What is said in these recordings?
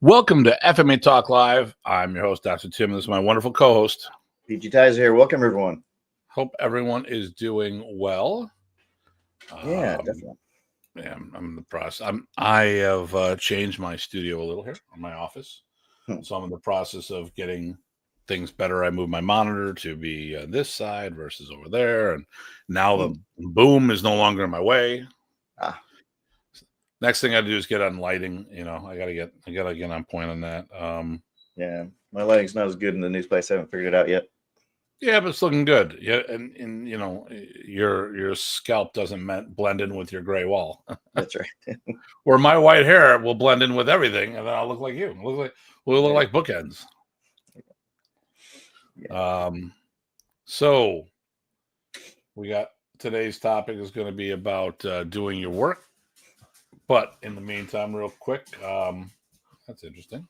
Welcome to FMA Talk Live. I'm your host, Dr. Tim. This is my wonderful co-host. PG Ties here. Welcome, everyone. Hope everyone is doing well. Yeah, definitely. Yeah, I'm in the process. I have changed my studio a little here, or my office. So I'm in the process of getting things better. I moved my monitor to be this side versus over there, and now the boom is no longer in my way. Next thing I do is get on lighting. I gotta get on point on that. Yeah, my lighting's not as good in the new place. I haven't figured it out yet. Yeah, but it's looking good. Yeah, and your scalp doesn't blend in with your gray wall. That's right. Or my white hair will blend in with everything, and then I'll look like you. We'll look like bookends. Yeah. So we got today's topic is going to be about doing your work. But in the meantime, real quick, that's interesting.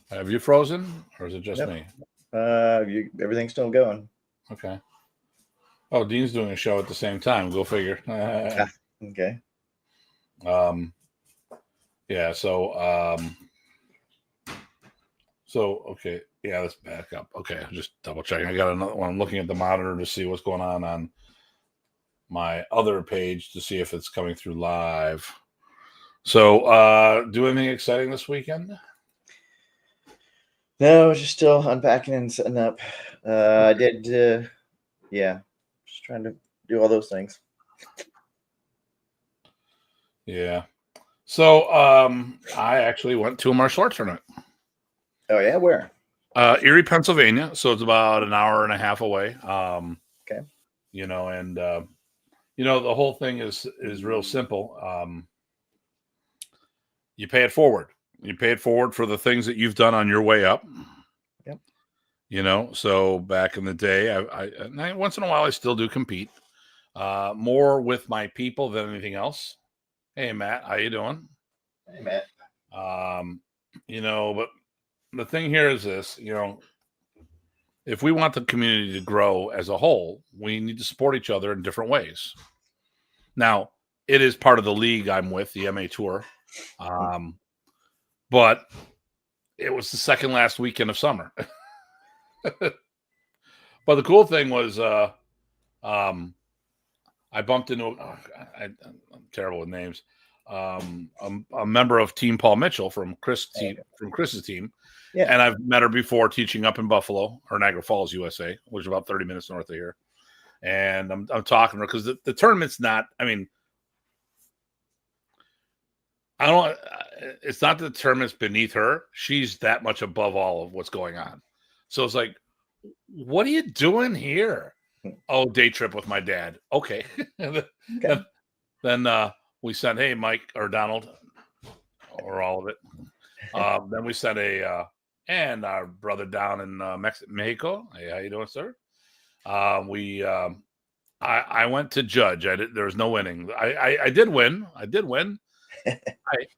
Have you frozen, or is it just me? Everything's still going. Okay. Oh, Dean's doing a show at the same time. Go figure. Okay. Yeah. So okay. Yeah, let's back up. Okay, just double checking. I got another one. I'm looking at the monitor to see what's going on my other page to see if it's coming through live. So, do anything exciting this weekend? No, just still unpacking and setting up. I did, just trying to do all those things. Yeah. So, I actually went to a martial arts tournament. Oh yeah, where? Erie, Pennsylvania. So it's about an hour and a half away. Okay. And the whole thing is real simple. You pay it forward. You pay it forward for the things that you've done on your way up. Yep. So back in the day, I once in a while I still do compete, more with my people than anything else. Hey Matt, how you doing? Hey Matt. But the thing here is this, if we want the community to grow as a whole, we need to support each other in different ways. Now, it is part of the league I'm with, the MA Tour. But it was the second last weekend of summer. But the cool thing was I bumped into I'm terrible with names. A member of Team Paul Mitchell from Chris's team. Yeah. And I've met her before teaching up in Buffalo or Niagara Falls, USA, which is about 30 minutes north of here. And I'm talking to her because the tournament's not, it's not that the tournament's beneath her. She's that much above all of what's going on. So it's like, what are you doing here? Oh, day trip with my dad. Okay. Okay. Then we sent, hey, Mike or Donald, or all of it. Then we sent and our brother down in Mexico. Hey, how you doing, sir? I went to judge. There was no winning. I did win.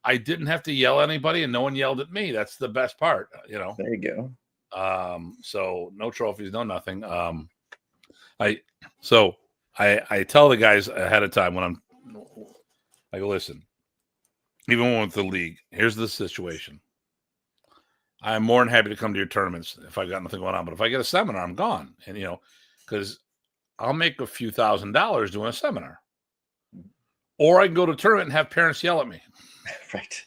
I didn't have to yell at anybody, and no one yelled at me. That's the best part, There you go. So no trophies, no nothing. I tell the guys ahead of time when I go, listen, even with the league, here's the situation. I'm more than happy to come to your tournaments if I've got nothing going on. But if I get a seminar, I'm gone. And, because I'll make a few $1,000s doing a seminar. Or I can go to a tournament and have parents yell at me. Right.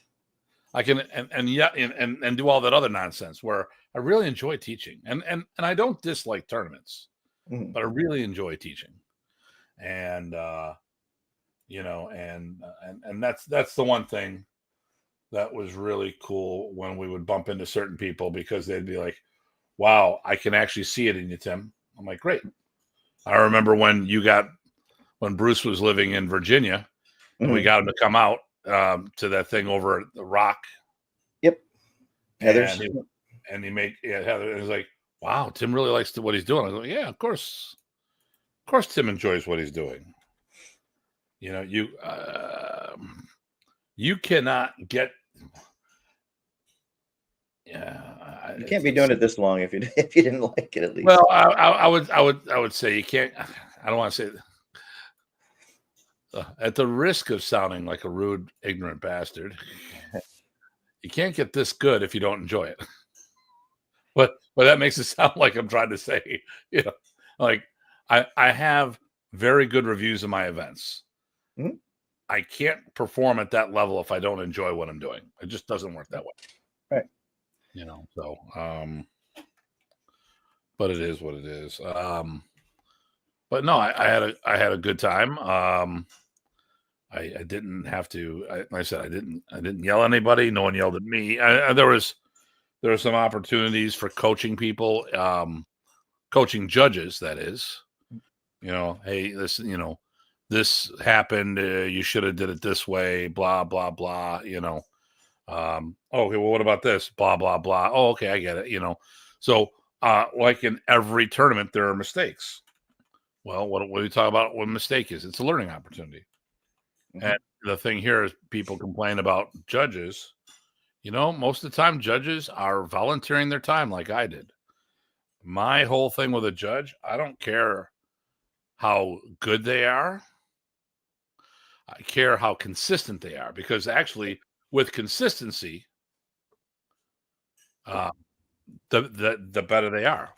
I can and do all that other nonsense where I really enjoy teaching. And I don't dislike tournaments, but I really enjoy teaching. And and that's the one thing that was really cool when we would bump into certain people, because they'd be like, wow, I can actually see it in you, Tim. I'm like, great. I remember when Bruce was living in Virginia, and we got him to come out to that thing over at the Rock. Yep. Heather's. And he Heather. And he's like, wow, Tim really likes what he's doing. I go, yeah, of course. Of course, Tim enjoys what he's doing. You cannot get. Yeah, you can't be doing it this long if you didn't like it, at least. Well, I would say you can't. I don't want to say. At the risk of sounding like a rude, ignorant bastard, you can't get this good if you don't enjoy it. But that makes it sound like I'm trying to say, like I have very good reviews of my events. Mhm. I can't perform at that level if I don't enjoy what I'm doing. It just doesn't work that way. Right. So but it is what it is. But no, I had a good time. I didn't have to. Like I said, I didn't yell at anybody. No one yelled at me. There were some opportunities for coaching people, coaching judges. That is, hey, this happened. You should have did it this way. Blah blah blah. Okay. Well, what about this? Blah blah blah. Oh, okay, I get it. So, like in every tournament, there are mistakes. Well, what do you talk about? What a mistake is? It's a learning opportunity. Mhm. And the thing here is people complain about judges. Most of the time judges are volunteering their time like I did. My whole thing with a judge, I don't care how good they are. I care how consistent they are, because actually with consistency, the better they are.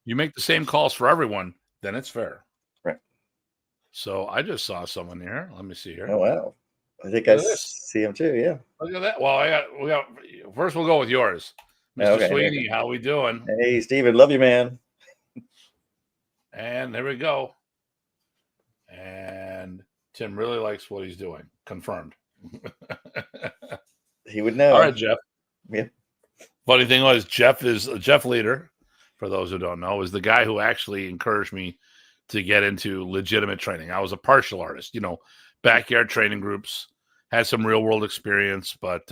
You make the same calls for everyone, then it's fair. Right. So I just saw someone here. Let me see here. Oh wow! I think Look I at this. see him too. Yeah. Look at that. Well, we got. First, we'll go with yours, Mr. Okay. Sweeney. How we doing? Hey, Steven, love you, man. And there we go. And Tim really likes what he's doing. Confirmed. He would know. All right, Jeff. Yeah. Funny thing was, Jeff Leader, for those who don't know, is the guy who actually encouraged me to get into legitimate training. I was a partial artist, backyard training groups, had some real world experience, but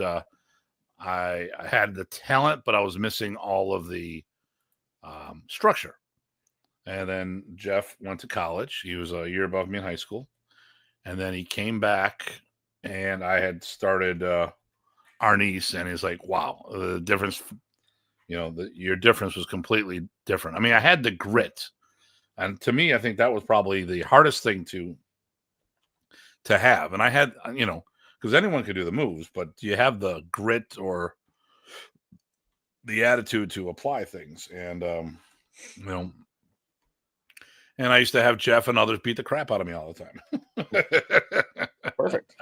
I had the talent, but I was missing all of the structure. And then Jeff went to college. He was a year above me in high school. And then he came back, and I had started Arnis, and he's like, wow, the difference, your difference was completely different. I mean, I had the grit. And to me, I think that was probably the hardest thing to have. And I had, because anyone could do the moves, but do you have the grit or the attitude to apply things? And, and I used to have Jeff and others beat the crap out of me all the time. Perfect.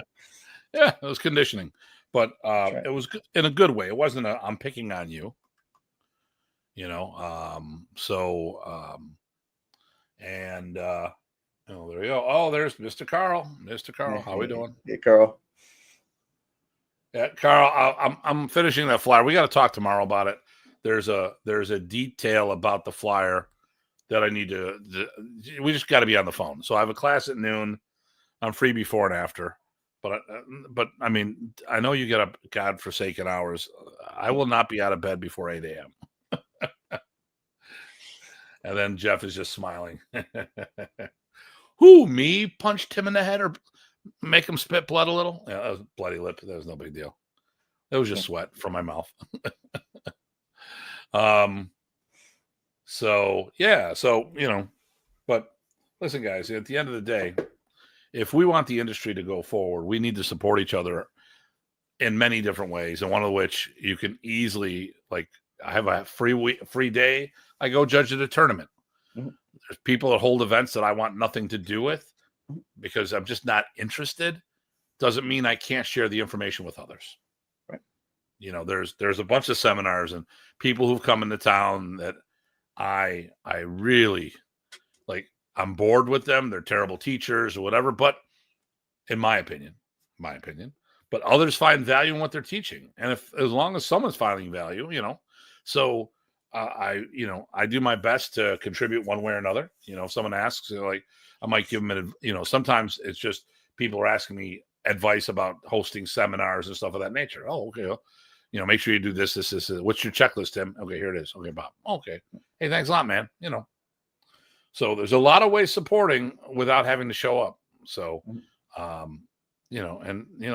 Yeah, it was conditioning, but right. It was in a good way. It wasn't I'm picking on you, and there we go. Oh, there's Mr. Carl. Mr. Carl, how we doing? Yeah, Carl. Yeah, Carl, I'm finishing that flyer. We got to talk tomorrow about it. There's a detail about the flyer that I need to we just got to be on the phone. So I have a class at noon. I'm free before and after. But I mean, I know you get up godforsaken hours. I will not be out of bed before 8 a.m. And then Jeff is just smiling. Who, me? Punched him in the head or make him spit blood a little? Yeah, that was bloody lip. That was no big deal. It was just sweat from my mouth. So, yeah. So, but listen, guys, at the end of the day, if we want the industry to go forward, we need to support each other in many different ways. And one of which you can easily, like, I have a free day. I go judge at a tournament. Mm-hmm. There's people that hold events that I want nothing to do with because I'm just not interested. Doesn't mean I can't share the information with others. Right. There's a bunch of seminars and people who've come into town that I really like. I'm bored with them. They're terrible teachers or whatever. But in my opinion, but others find value in what they're teaching. And as long as someone's finding value, so I do my best to contribute one way or another. If someone asks, I might give them sometimes it's just people are asking me advice about hosting seminars and stuff of that nature. Oh, okay. Well, make sure you do this. What's your checklist, Tim? Okay, here it is. Okay, Bob. Okay. Hey, thanks a lot, man. So there's a lot of ways supporting without having to show up. So, I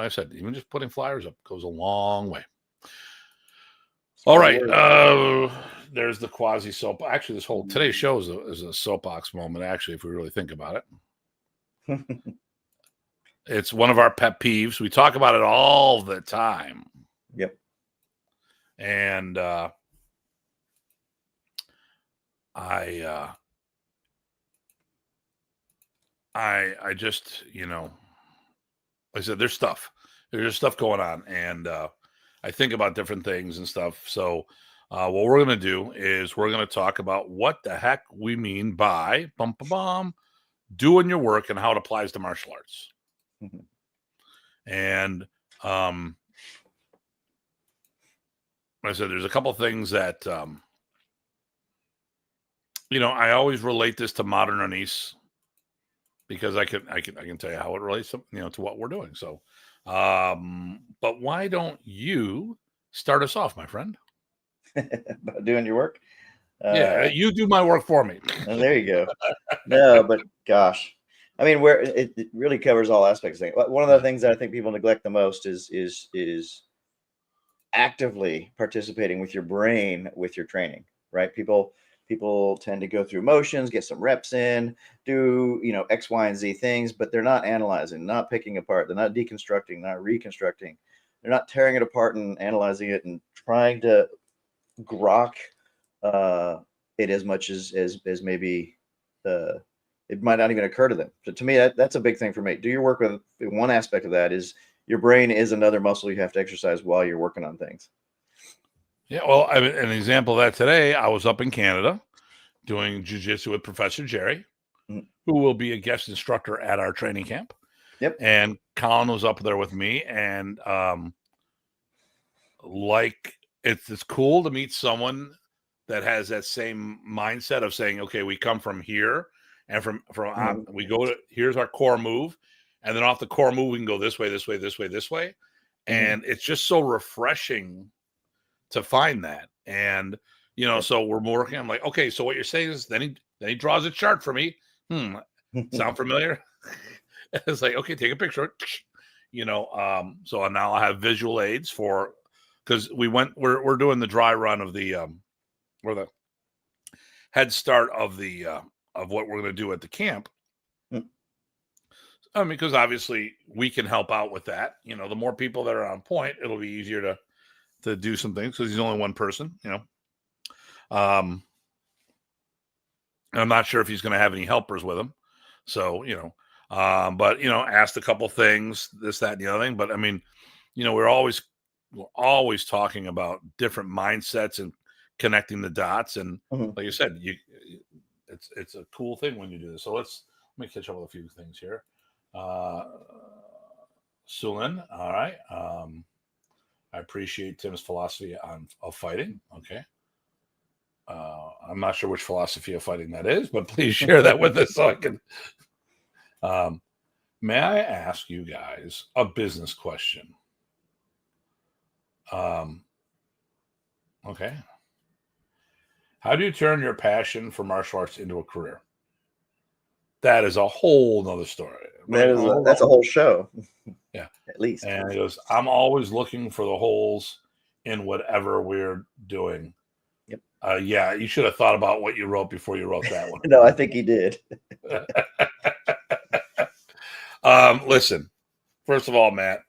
said, even just putting flyers up goes a long way. All right. There's the quasi soap. Actually, today's show is a soapbox moment, actually, if we really think about it. It's one of our pet peeves. We talk about it all the time. Yep. And I just, like I said, there's stuff going on, and I think about different things and stuff. So what we're going to do is we're going to talk about what the heck we mean by doing your work and how it applies to martial arts. Mm-hmm. And like I said, there's a couple things that I always relate this to modern Anise, because I can tell you how it relates to to what we're doing. So but why don't you start us off, my friend? About doing your work. Yeah, you do my work for me. And there you go. No, but gosh, I mean, where it really covers all aspects of things. One of the things that I think people neglect the most is actively participating with your brain with your training, right? People tend to go through motions, get some reps in, do X, Y, and Z things, but they're not analyzing, not picking apart, they're not deconstructing, not reconstructing, they're not tearing it apart and analyzing it and trying to grok it as much as maybe it might not even occur to them. So to me, that's a big thing for me. Do your work with one aspect of that is your brain is another muscle you have to exercise while you're working on things. Yeah, well, I mean, an example of that today, I was up in Canada doing jiu-jitsu with Professor Jerry, who will be a guest instructor at our training camp. Yep. And Colin was up there with me, and it's cool to meet someone that has that same mindset of saying, okay, we come from here, and we go to, here's our core move, and then off the core move we can go this way, this way, this way, this way. And it's just so refreshing to find that. And so we're working. I'm like, okay, so what you're saying is, then he draws a chart for me. Sound familiar? It's like, okay, take a picture. So now I have visual aids for, because we're doing the dry run of the or the head start of the of what we're going to do at the camp. I mean, because obviously we can help out with that. The more people that are on point, it'll be easier to do some things, because he's only one person. I'm not sure if he's going to have any helpers with him. So but asked a couple things, this, that, and the other thing. But I mean, we're always talking about different mindsets and connecting the dots. And like you said, it's a cool thing when you do this. So let me catch up with a few things here. Sulin, all right. I appreciate Tim's philosophy of fighting. Okay. I'm not sure which philosophy of fighting that is, but please share that with us so I can. May I ask you guys a business question? Okay. How do you turn your passion for martial arts into a career? That is a whole nother story. That's a whole show. Yeah. At least. And he goes, I'm always looking for the holes in whatever we're doing. Yep. Yeah, you should have thought about what you wrote before you wrote that one. No, I think he did. Listen, first of all, Matt.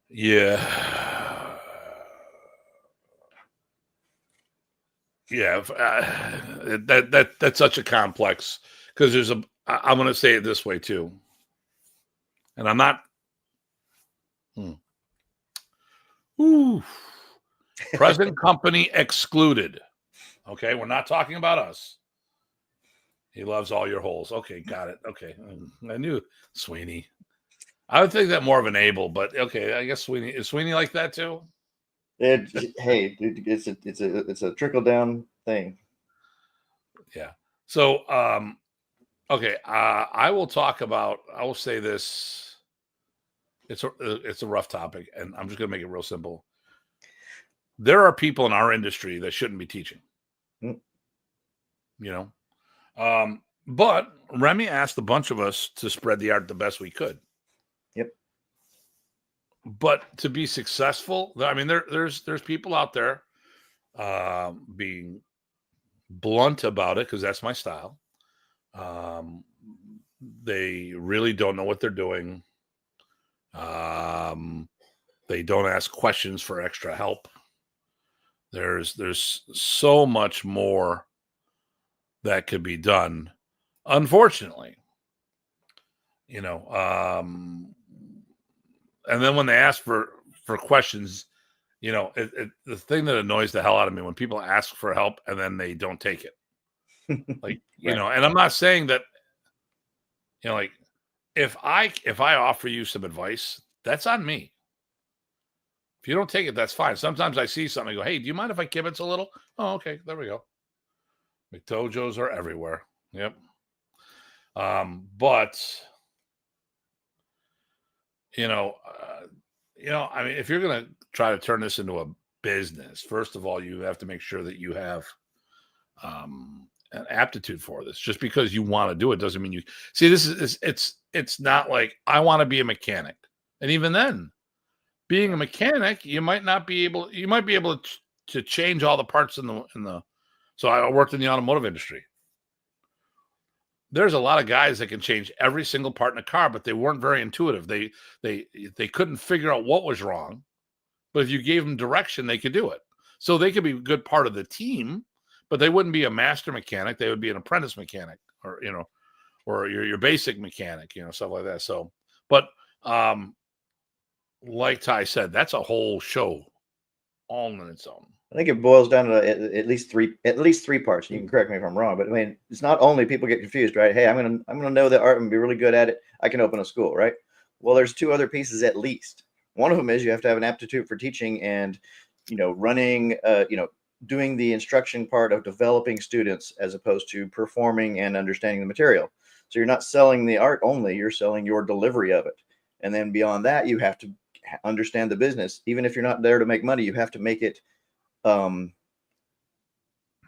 Yeah. Yeah. That's such a complex, because I'm going to say it this way too. And I'm not. Present company excluded. Okay, we're not talking about us. He loves all your holes. Okay, got it. Okay, I knew Sweeney. I would think that more of an Abel, but okay, I guess Sweeney is like that too. Hey, it's a trickle down thing. Yeah. So, okay, I will say this. It's a rough topic, and I'm just going to make it real simple. There are people in our industry that shouldn't be teaching. But Remy asked a bunch of us to spread the art the best we could. Yep. But to be successful, I mean, there's people out there being blunt about it, because that's my style. They really don't know what they're doing. They don't ask questions for extra help. There's so much more that could be done, unfortunately. And then when they ask for questions, the thing that annoys the hell out of me when people ask for help and then they don't take it. Like, Right. And I'm not saying that, like if I offer you some advice, that's on me. If you don't take it, that's fine. Sometimes I see something, I go, hey, do you mind if I kibitz a little? Oh, okay, there we go. McDojos are everywhere. Yep. But I mean, if you're going to try to turn this into a business, first of all, you have to make sure that you have an aptitude for this. Just because you want to do it doesn't mean you see. This is it's not like I want to be a mechanic, and even then, being a mechanic, you might be able to change all the parts in the. So I worked in the automotive industry. There's a lot of guys that can change every single part in a car, but they weren't very intuitive. They couldn't figure out what was wrong, but if you gave them direction, they could do it. So they could be a good part of the team, but they wouldn't be a master mechanic. They would be an apprentice mechanic, or or your basic mechanic, stuff like that. So, but like Ty said, that's a whole show all in its own. I think it boils down to at least three parts. You can correct me if I'm wrong, but I mean, it's not only people get confused, right? Hey, I'm gonna know the art and be really good at it. I can open a school, right? Well, there's two other pieces at least. One of them is you have to have an aptitude for teaching and, running, doing the instruction part of developing students as opposed to performing and understanding the material. So you're not selling the art only; you're selling your delivery of it. And then beyond that, you have to understand the business. Even if you're not there to make money, you have to make it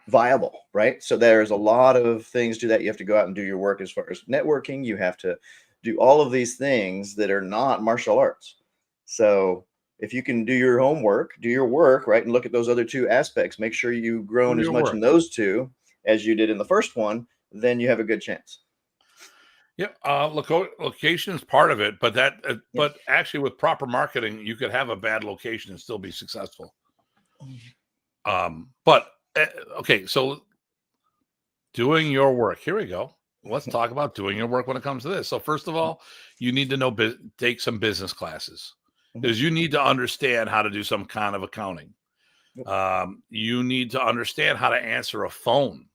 viable, right? So there's a lot of things to that. You have to go out and do your work as far as networking. You have to do all of these things that are not martial arts. So if you can do your homework, do your work, right, and look at those other two aspects, make sure you've grown as much in those two as you did in the first one, then you have a good chance. Yeah, location is part of it, but but actually with proper marketing, you could have a bad location and still be successful. But okay, so doing your work. Here we go. Let's talk about doing your work when it comes to this. So first of all, you need to take some business classes because you need to understand how to do some kind of accounting. You need to understand how to answer a phone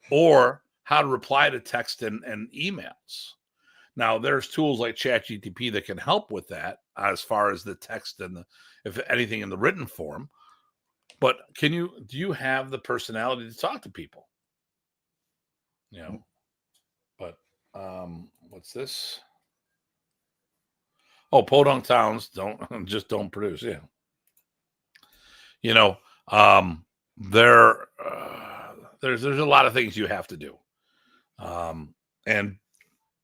or how to reply to text and emails. Now, there's tools like ChatGPT that can help with that as far as the text and if anything in the written form. But do you have the personality to talk to people? But what's this? Oh, podunk towns don't produce. Yeah. There's a lot of things you have to do. And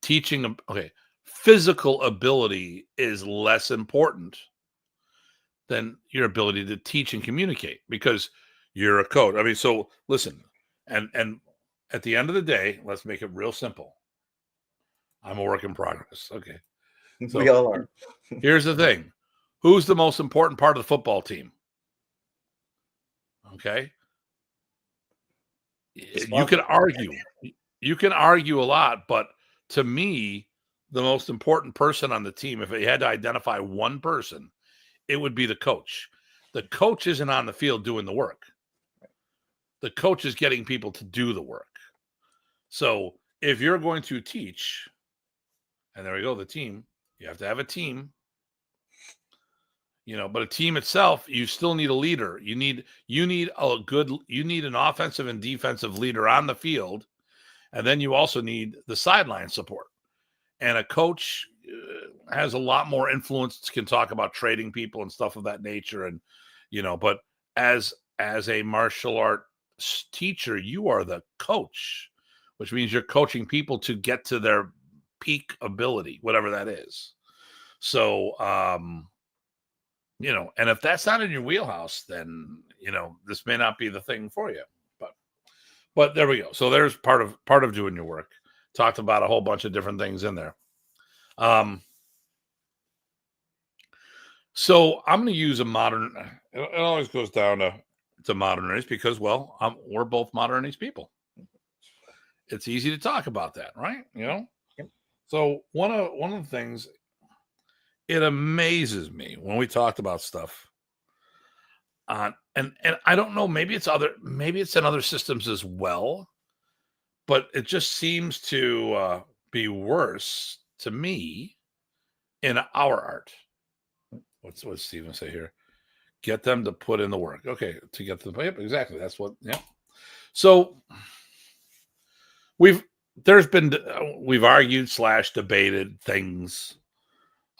teaching, physical ability is less important than your ability to teach and communicate because you're a coach. I mean, so listen, and at the end of the day, let's make it real simple. I'm a work in progress. Okay. So we all are. Here's the thing. Who's the most important part of the football team? Okay. You can argue. You can argue a lot, but to me, the most important person on the team, if you had to identify one person, it would be the coach. The coach isn't on the field doing the work. The coach is getting people to do the work. So if you're going to teach, and there we go, the team, you have to have a team, but a team itself, you still need a leader. You need an offensive and defensive leader on the field. And then you also need the sideline support. And a coach has a lot more influence, can talk about trading people and stuff of that nature. And, but as a martial art teacher, you are the coach, which means you're coaching people to get to their peak ability, whatever that is. So, and if that's not in your wheelhouse, then, this may not be the thing for you, but there we go. So there's part of doing your work. Talked about a whole bunch of different things in there. So I'm going to use a modern. It always goes down to modernities because, well, we're both modernist people. It's easy to talk about that, right? Yep. So one of the things, it amazes me when we talked about stuff and I don't know, maybe it's in other systems as well, but it just seems to be worse to me in our art. What's Steven say here? Get them to put in the work. Okay, to get to the yep, exactly. That's what. Yeah. So we've argued / debated things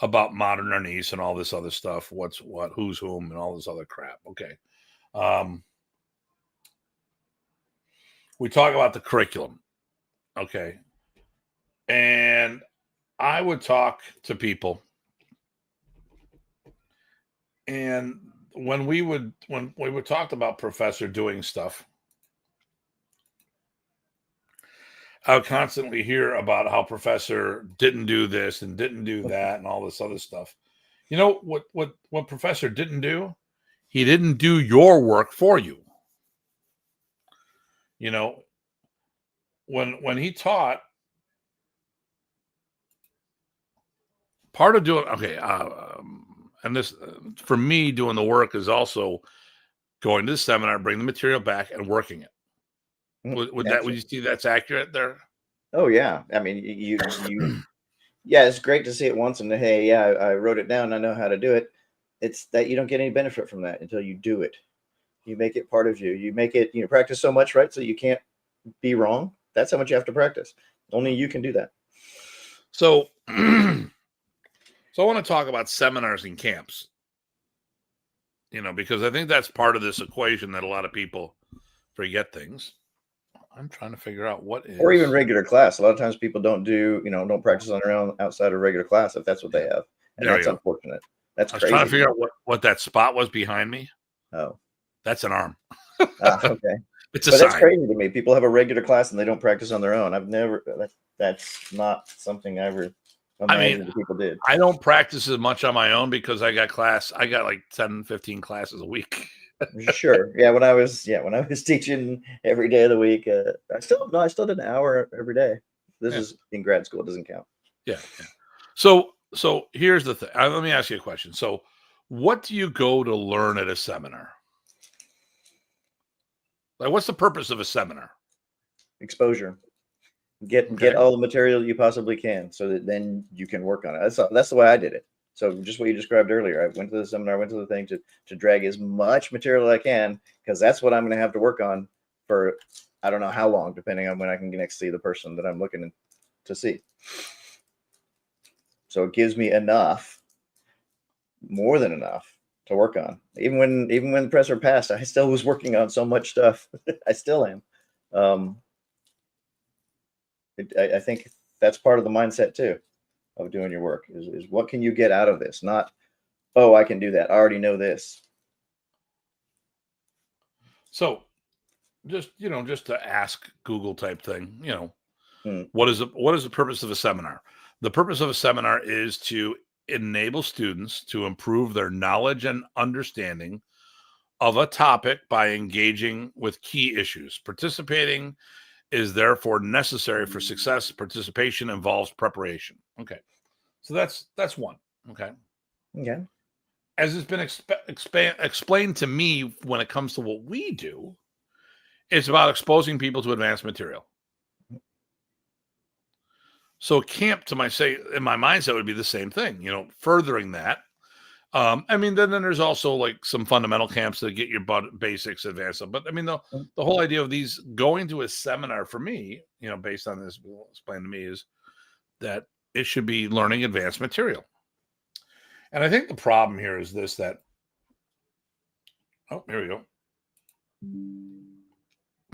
about modernist and all this other stuff. What's what, who's whom, and all this other crap. Okay. We talk about the curriculum. Okay. And I would talk to people, and when we would talk about professor doing stuff, I would constantly hear about how professor didn't do this and didn't do that and all this other stuff. You know what professor didn't do? He didn't do your work for you. You know, when he taught, part of doing and this for me doing the work is also going to the seminar, bring the material back, and working it. Would you see that's accurate there? Oh yeah, I mean you yeah, it's great to see it once and hey, yeah, I wrote it down, I know how to do it. It's that you don't get any benefit from that until you do it. You make it part of you. You make it, practice so much, right? So you can't be wrong. That's how much you have to practice. Only you can do that. So, so I want to talk about seminars and camps, because I think that's part of this equation that a lot of people forget things. I'm trying to figure out what is, or even regular class. A lot of times people don't don't practice on their own outside of regular class if that's what they have, and that's unfortunate. That's crazy. I was trying to figure out what that spot was behind me. Oh, that's an arm. Okay. It's a sign. That's crazy to me. People have a regular class and they don't practice on their own. That's not something I ever imagined people did. I don't practice as much on my own because I got like 10, 15 classes a week. Sure. Yeah. When I was teaching every day of the week, I still did an hour every day. This is in grad school. It doesn't count. Yeah. So here's the thing. Let me ask you a question. So what do you go to learn at a seminar? Like, what's the purpose of a seminar? Exposure. Get all the material you possibly can so that then you can work on it. That's the way I did it. So just what you described earlier, I went to the seminar, went to the thing to drag as much material as I can, because that's what I'm going to have to work on for I don't know how long, depending on when I can next see the person that I'm looking to see. So it gives me enough, more than enough, to work on. Even when the professor passed, I still was working on so much stuff. I still am. I think that's part of the mindset too of doing your work is what can you get out of this? Not, oh, I can do that. I already know this. So just to ask Google type thing, what is the purpose of a seminar? The purpose of a seminar is to enable students to improve their knowledge and understanding of a topic by engaging with key issues. Participating is therefore necessary for success. Participation involves preparation. Okay. So that's one. Okay. Okay. As it's been explained to me when it comes to what we do, it's about exposing people to advanced material. So camp, in my mindset, would be the same thing, furthering that. Then there's also like some fundamental camps that get your basics advanced. But the whole idea of these going to a seminar for me, based on this explained to me, is that it should be learning advanced material. And I think the problem here is this, that, here we go.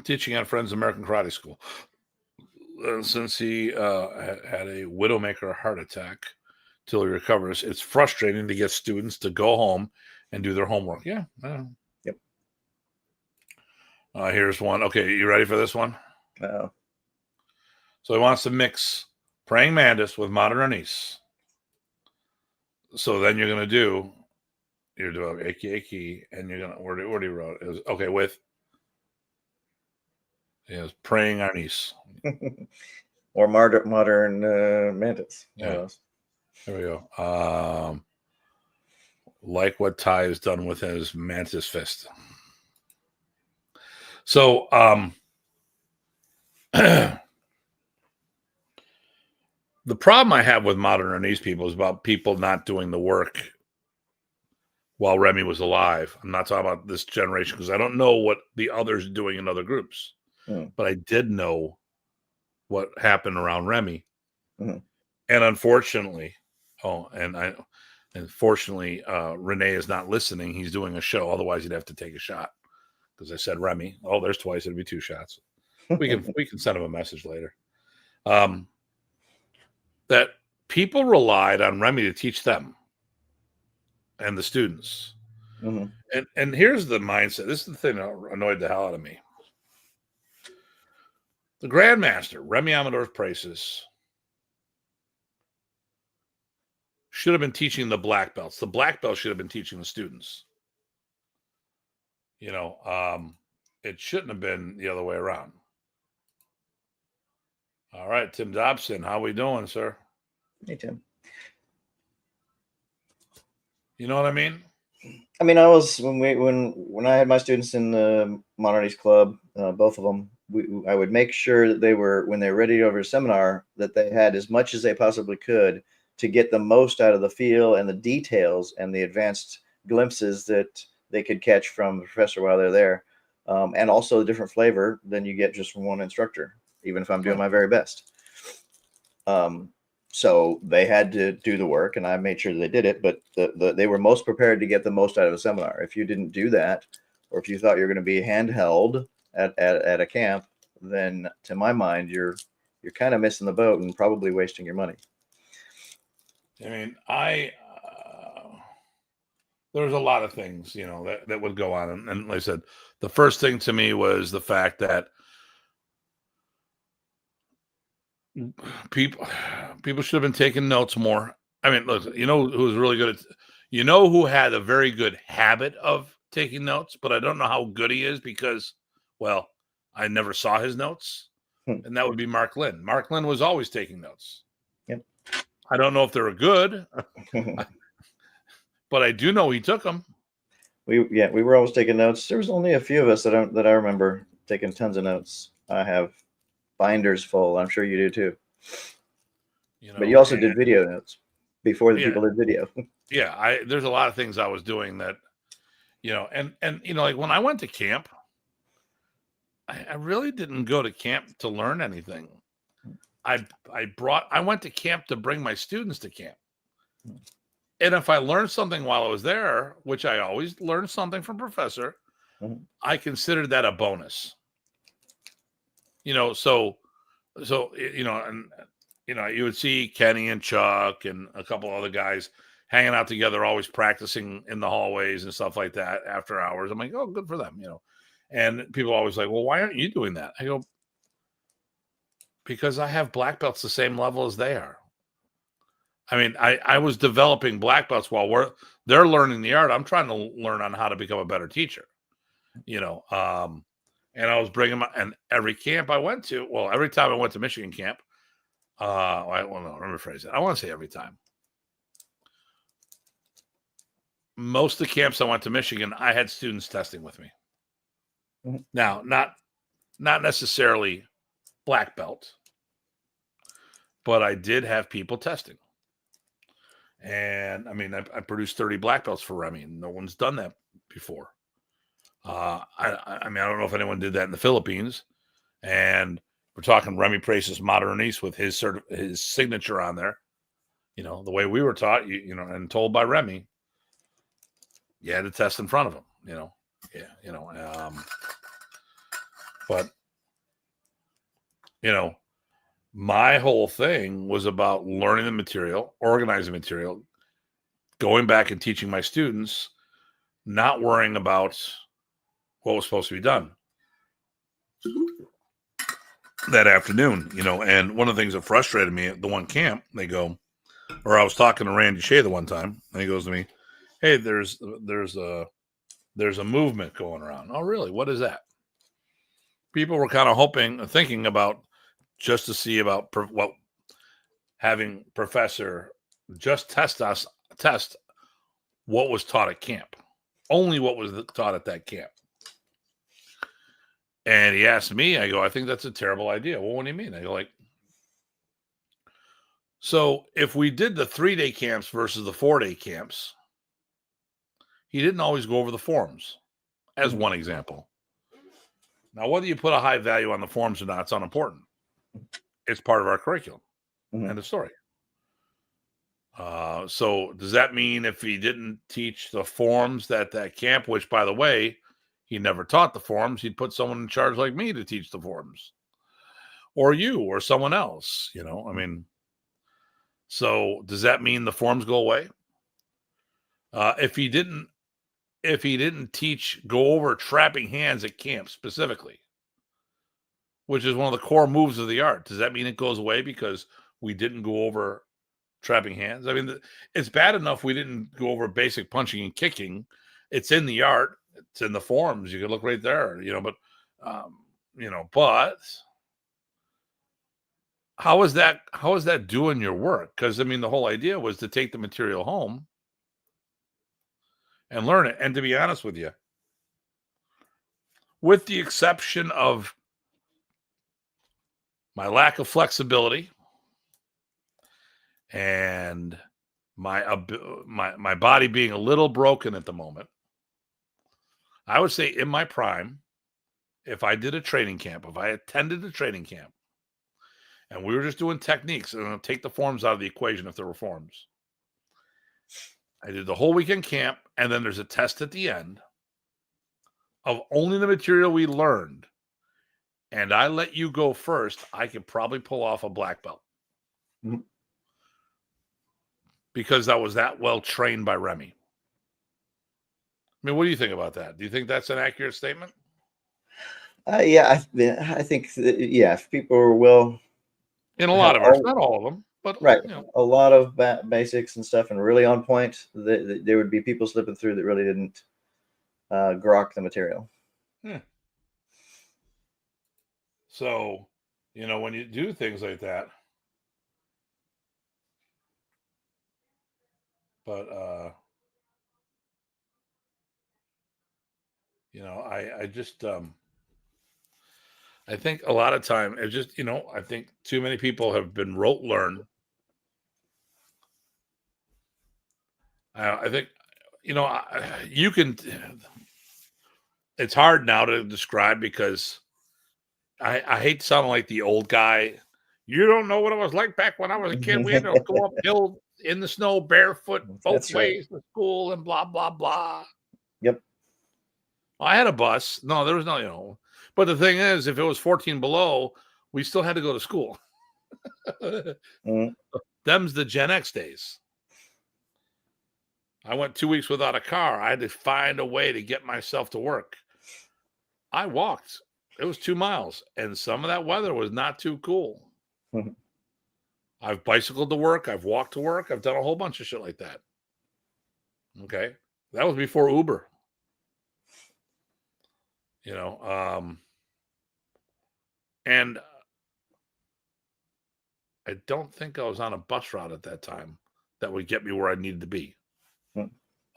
Teaching at Friends American Karate School. Since he had a widowmaker heart attack till he recovers, it's frustrating to get students to go home and do their homework. Yeah. Yep. Here's one. Okay, you ready for this one? Uh-oh. So he wants to mix praying mantis with modern anise. So then you're going to do you're doing icky, and you're gonna what do you wrote? It was okay with. It was praying on East. Or modern mantis. Yeah. There we go. Like what Ty has done with his mantis fist. So, the problem I have with modern Ernest people is about people not doing the work while Remy was alive. I'm not talking about this generation because I don't know what the others are doing in other groups, but I did know what happened around Remy. And unfortunately, fortunately, Renee is not listening. He's doing a show. Otherwise, he'd have to take a shot because I said Remy. Oh, there's twice. It'd be 2 shots. We can send him a message later. That people relied on Remy to teach them and the students. And here's the mindset. This is the thing that annoyed the hell out of me. The Grandmaster, Remy Amador Praces, should have been teaching the black belts. The black belts should have been teaching the students. It shouldn't have been the other way around. All right, Tim Dobson, how we doing, sir? Hey, Tim. You know what I mean? I mean, I was when I had my students in the Modern East Club, both of them. I would make sure that when they were ready over a seminar, that they had as much as they possibly could to get the most out of the feel and the details and the advanced glimpses that they could catch from the professor while they're there, and also a different flavor than you get just from one instructor, even if I'm doing my very best. So they had to do the work, and I made sure they did it. But they were most prepared to get the most out of a seminar. If you didn't do that, or if you thought you're going to be handheld at a camp, then to my mind, you're kind of missing the boat and probably wasting your money. I mean, there's a lot of things, that would go on. And like I said, the first thing to me was the fact that people should have been taking notes more. I mean, look, who was really good at, who had a very good habit of taking notes, but I don't know how good he is because, well, I never saw his notes. And that would be Mark Lynn. Mark Lynn was always taking notes. Yep. I don't know if they were good, but I do know he took them. We were always taking notes. There was only a few of us that I remember taking tons of notes. I have binders full. I'm sure you do too. But you also did video notes before the people did video. Yeah, there's a lot of things I was doing that, and like when I went to camp, I really didn't go to camp to learn anything. I went to camp to bring my students to camp. And if I learned something while I was there, which I always learned something from professor, I considered that a bonus. So you would see Kenny and Chuck and a couple other guys hanging out together, always practicing in the hallways and stuff like that after hours. I'm like, oh, good for them, And people are always like, well, why aren't you doing that? I go, because I have black belts the same level as they are. I mean, I was developing black belts while they're learning the art. I'm trying to learn on how to become a better teacher, and I was bringing and every camp I went to, well, every time I went to Michigan camp, let me rephrase it. I want to say every time. Most of the camps I went to Michigan, I had students testing with me. Now, not necessarily black belt, but I did have people testing. And I mean, I produced 30 black belts for Remy. No one's done that before. I mean, I don't know if anyone did that in the Philippines. And we're talking Remy Prace's Modern East with his signature on there. The way we were taught, and told by Remy, you had to test in front of him. But my whole thing was about learning the material, organizing material, going back and teaching my students, not worrying about what was supposed to be done that afternoon, And one of the things that frustrated me at the one camp, I was talking to Randy Shea the one time, and he goes to me, hey, there's a movement going around. Oh, really? What is that? People were kind of thinking about just to see about what having professor just test what was taught at camp, only what was taught at that camp. And he asked me, I go, I think that's a terrible idea. Well, what do you mean? I go, like, so if we did the 3-day camps versus the 4-day camps, he didn't always go over the forms as one example. Now, whether you put a high value on the forms or not, it's unimportant. It's part of our curriculum. End of story. So does that mean if he didn't teach the forms that camp, which, by the way, he never taught the forms, he'd put someone in charge like me to teach the forms, or you, or someone else, I mean, so does that mean the forms go away? If he didn't go over trapping hands at camp specifically, which is one of the core moves of the art, does that mean it goes away because we didn't go over trapping hands? I mean, it's bad enough we didn't go over basic punching and kicking. It's in the art. It's in the forms. You can look right there, but how is that doing your work? Because, I mean, the whole idea was to take the material home and learn it. And to be honest with you, with the exception of my lack of flexibility and my body being a little broken at the moment, I would say in my prime, if I did a training camp, if I attended a training camp, and we were just doing techniques, and I'll take the forms out of the equation if there were forms. I did the whole weekend camp, and then there's a test at the end of only the material we learned, and I let you go first, I could probably pull off a black belt. Because I was that well trained by Remy. I mean, what do you think about that? Do you think that's an accurate statement? Yeah, I think if people will, in a lot of ours, not all of them, but right, a lot of basics and stuff, and really on point, there would be people slipping through that really didn't grok the material. So, when you do things like that, but I just I think a lot of time it's just I think too many people have been rote learn. I think you can. It's hard now to describe because I hate sounding like the old guy. You don't know what it was like back when I was a kid. We had to go uphill in the snow barefoot both ways to school and blah blah blah. Yep. I had a bus. No, there was no, But the thing is, if it was 14 below, we still had to go to school. Them's the Gen X days. I went 2 weeks without a car. I had to find a way to get myself to work. I walked. It was 2 miles, and some of that weather was not too cool. I've bicycled to work. I've walked to work. I've done a whole bunch of shit like that. Okay. That was before Uber. And I don't think I was on a bus route at that time that would get me where I needed to be.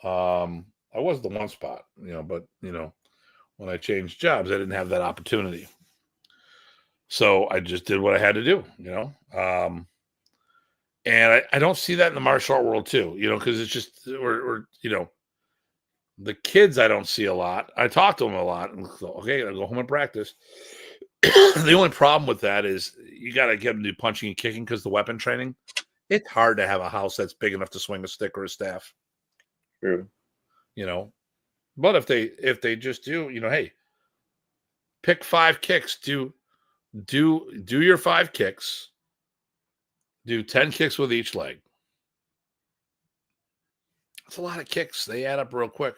I was the one spot, but when I changed jobs, I didn't have that opportunity. So I just did what I had to do, and I don't see that in the martial art world too, because it's just, we're the kids I don't see a lot. I talk to them a lot. And okay, I go home and practice. The only problem with that is you got to get them to do punching and kicking because the weapon training, it's hard to have a house that's big enough to swing a stick or a staff. True. But if they just do, hey, pick 5 kicks, do your 5 kicks, do 10 kicks with each leg. It's a lot of kicks. They add up real quick.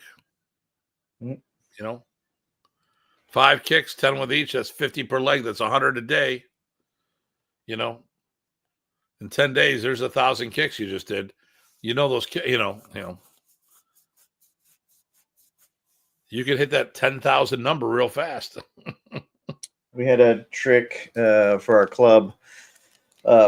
5 kicks, 10 with each. That's 50 per leg. That's 100 a day. In 10 days, there's 1,000 kicks you just did. Those. You can hit that 10,000 number real fast. We had a trick for our club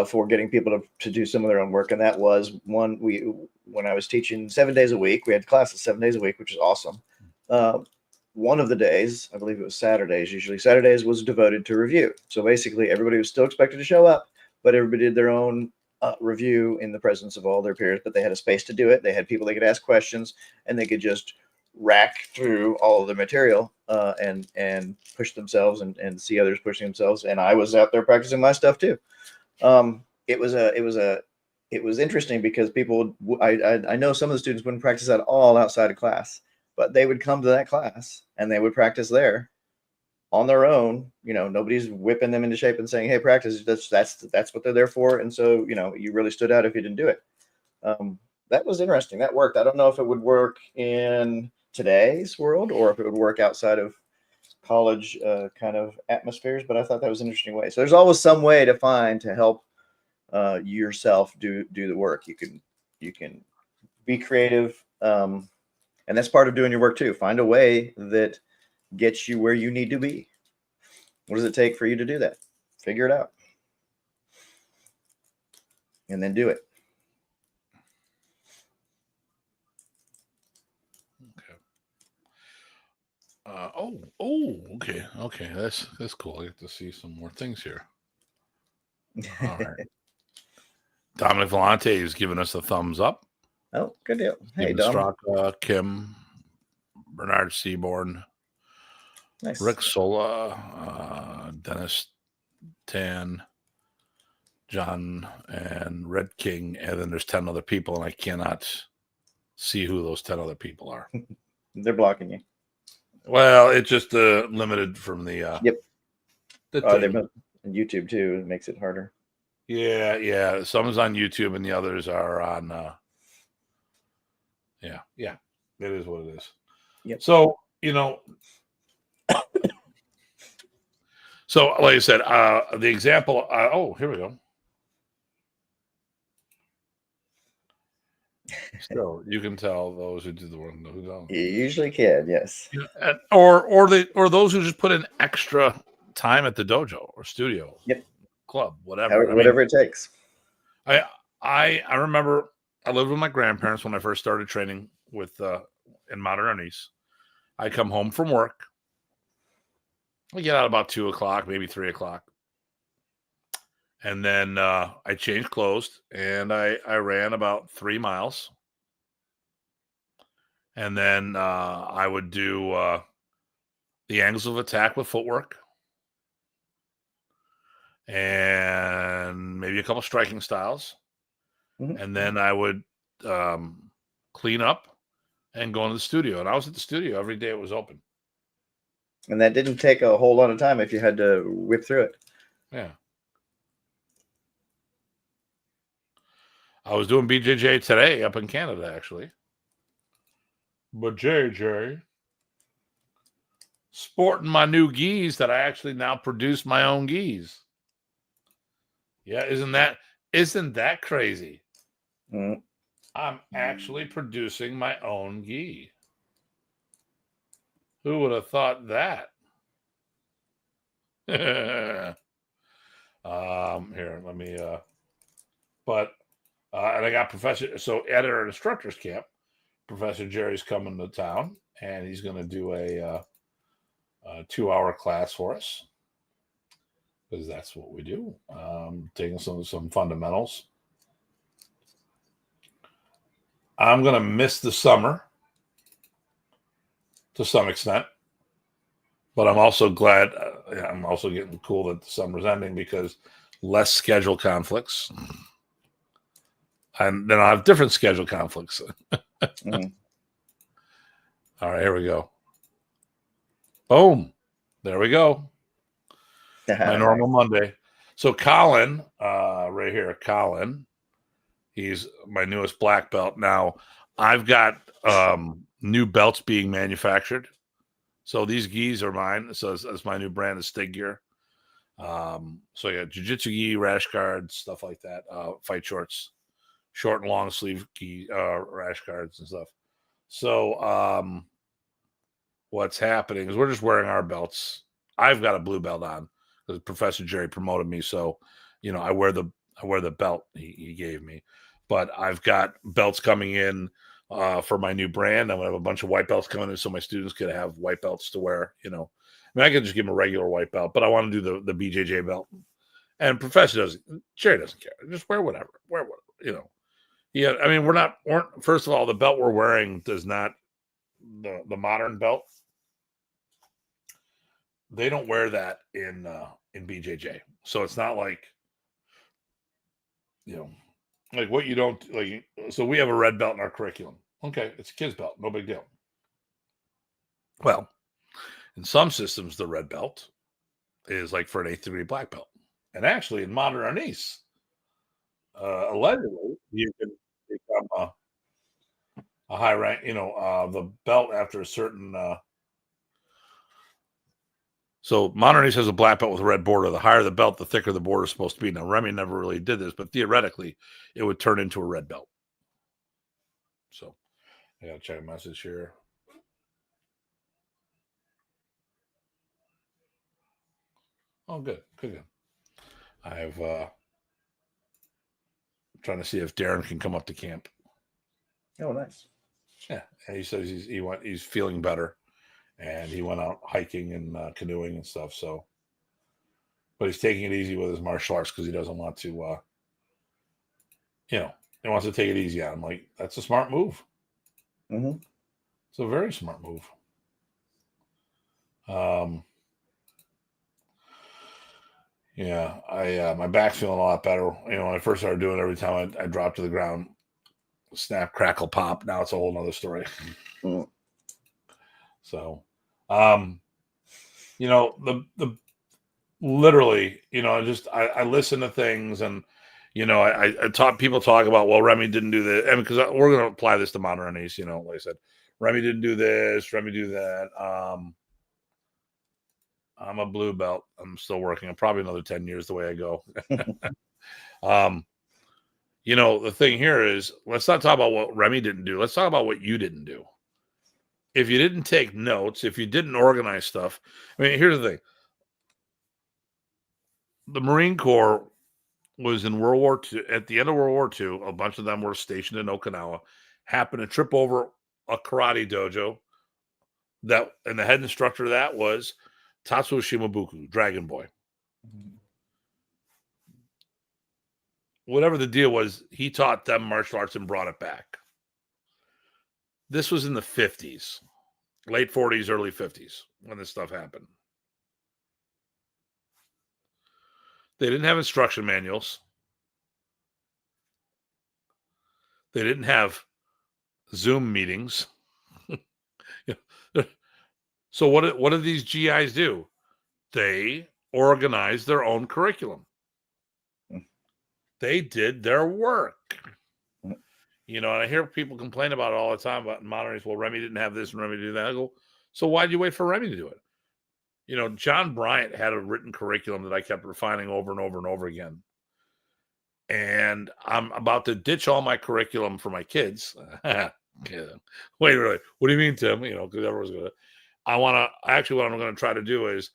for getting people to do some of their own work, and that was when I was teaching 7 days a week. We had classes 7 days a week, which is awesome. One of the days, I believe it was Saturdays. Usually Saturdays was devoted to review. So basically, everybody was still expected to show up, but everybody did their own review in the presence of all their peers. But they had a space to do it. They had people they could ask questions, and they could just rack through all of the material and push themselves and see others pushing themselves. And I was out there practicing my stuff too. It was interesting because people, I know some of the students wouldn't practice at all outside of class, but they would come to that class and they would practice there on their own. You know, nobody's whipping them into shape and saying, "Hey, practice." That's what they're there for. And so, you know, you really stood out if you didn't do it. That was interesting. That worked. I don't know if it would work in today's world or if it would work outside of college kind of atmospheres, but I thought that was an interesting way. So there's always some way to find to help yourself do the work. You can be creative, and that's part of doing your work too. Find a way that gets you where you need to be. What does it take for you to do that? Figure it out, and then do it. Okay. That's cool. I get to see some more things here. All right. Dominic Vellante has given us a thumbs up. Oh, good deal. Hey, Stephen Dom. Straka, Kim, Bernard Seaborn, Nice. Rick Sola, Dennis Tan, John, and Red King. And then there's 10 other people, and I cannot see who those 10 other people are. They're blocking you. Well, it's just limited from the yep. The they've been on YouTube too. It makes it harder. Yeah. Some's on YouTube and the others are on. Yeah. It is what it is. Yep. So you know. So like I said, the example. Here we go. So you can tell those who do the work who don't. You usually can, yes. Or those who just put in extra time at the dojo or studio, club, whatever. Whatever it takes. I remember I lived with my grandparents when I first started training with in Modernities. I come home from work. I get out about 2:00, maybe 3:00. And then I changed clothes and I ran about 3 miles. And then I would do the angles of attack with footwork and maybe a couple striking styles. Mm-hmm. And then I would clean up and go into the studio. And I was at the studio every day it was open. And that didn't take a whole lot of time if you had to whip through it. Yeah. I was doing BJJ today up in Canada, actually. But JJ, sporting my new gis that I actually now produce my own gis. Yeah, isn't that crazy? Mm. I'm actually producing my own gi. Who would have thought that? Here, let me. And I got Professor. So at our instructors camp, Professor Jerry's coming to town, and he's going to do a 2-hour class for us because that's what we do. Taking some fundamentals. I'm going to miss the summer to some extent, but I'm also glad. I'm also getting cool that the summer's ending because less schedule conflicts. And then I'll have different schedule conflicts. Mm. All right, here we go. Boom. There we go. My normal Monday. So Colin, right here, Colin, he's my newest black belt. Now, I've got new belts being manufactured. So these gis are mine. So that's my new brand of Stig Gear. So yeah, jiu-jitsu gi, rash guards, stuff like that, fight shorts. Short and long sleeve rash guards and stuff. So what's happening is we're just wearing our belts. I've got a blue belt on because Professor Jerry promoted me, so I wear the belt he gave me. But I've got belts coming in for my new brand. I'm gonna have a bunch of white belts coming in, so my students could have white belts to wear. I mean, I could just give them a regular white belt, but I want to do the BJJ belt. And Professor Jerry doesn't care. Just wear whatever. Yeah, I mean, we're first of all, the belt we're wearing does not, the modern belt, they don't wear that in BJJ. So it's not like, like what you don't, like, so we have a red belt in our curriculum. Okay, it's a kid's belt, no big deal. Well, in some systems, the red belt is like for an 8th degree black belt. And actually, in modern arnis, allegedly, you can become a high rank, the belt after a certain. So modern arnis has a black belt with a red border. The higher the belt, the thicker the border is supposed to be. Now, Remy never really did this, but theoretically, it would turn into a red belt. So I got to check a message here. Oh, good. I've trying to see if Darren can come up to camp. Oh, nice. Yeah, and he says he's feeling better, and he went out hiking and canoeing and stuff. So, but he's taking it easy with his martial arts because he doesn't want to. He wants to take it easy on him. Like, that's a smart move. Mm-hmm. It's a very smart move. Yeah, my back's feeling a lot better. When I first started doing it, every time I dropped to the ground, snap, crackle, pop. Now it's a whole nother story. Mm. So, the literally, I listen to things, and I talk. People talk about, well, Remy didn't do this, and because we're going to apply this to modern arnis. Like I said, Remy didn't do this, Remy do that. I'm a blue belt. I'm still working. I'm probably another 10 years the way I go. The thing here is, let's not talk about what Remy didn't do. Let's talk about what you didn't do. If you didn't take notes, if you didn't organize stuff, I mean, here's the thing. The Marine Corps was in World War II. At the end of World War II, a bunch of them were stationed in Okinawa, happened to trip over a karate dojo, and the head instructor of that was Tatsuo Shimabuku, Dragon Boy. Whatever the deal was, he taught them martial arts and brought it back. This was in the 50s, late 40s, early 50s, when this stuff happened. They didn't have instruction manuals. They didn't have Zoom meetings. So what did these GIs do? They organized their own curriculum. They did their work. And I hear people complain about it all the time about modernists. Well, Remy didn't have this and Remy did that. I go, so why did you wait for Remy to do it? John Bryant had a written curriculum that I kept refining over and over and over again. And I'm about to ditch all my curriculum for my kids. Yeah. Wait, really? What do you mean, Tim? Because everyone's going to. What I'm going to try to do is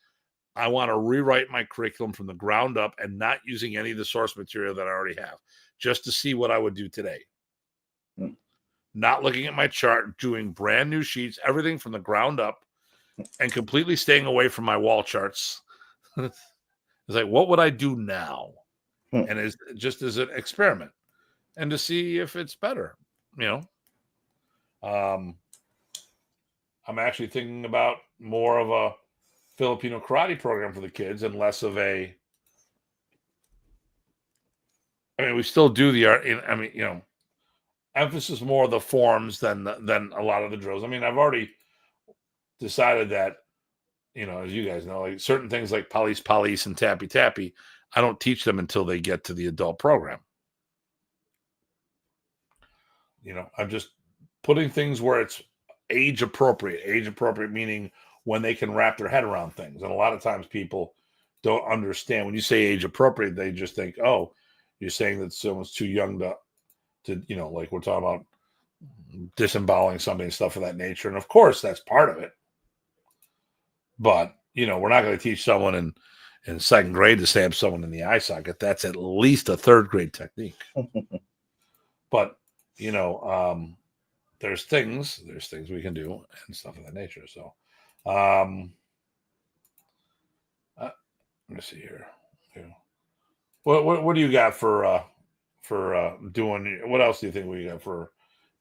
I want to rewrite my curriculum from the ground up and not using any of the source material that I already have, just to see what I would do today. Not looking at my chart, doing brand new sheets, everything from the ground up, and completely staying away from my wall charts. It's like, what would I do now? And it's just as an experiment and to see if it's better, I'm actually thinking about more of a Filipino karate program for the kids and less of we still do the art. Emphasis more of the forms than a lot of the drills. I've already decided that, as you guys know, like certain things like police and tappy, I don't teach them until they get to the adult program. I'm just putting things where it's age appropriate, meaning when they can wrap their head around things. And a lot of times people don't understand when you say age appropriate, they just think, oh, you're saying that someone's too young to like we're talking about disemboweling something and stuff of that nature. And of course that's part of it. But we're not going to teach someone in second grade to stab someone in the eye socket. That's at least a third grade technique. But there's things we can do and stuff of that nature. So let me see here. Okay. What do you got for doing? What else do you think we got for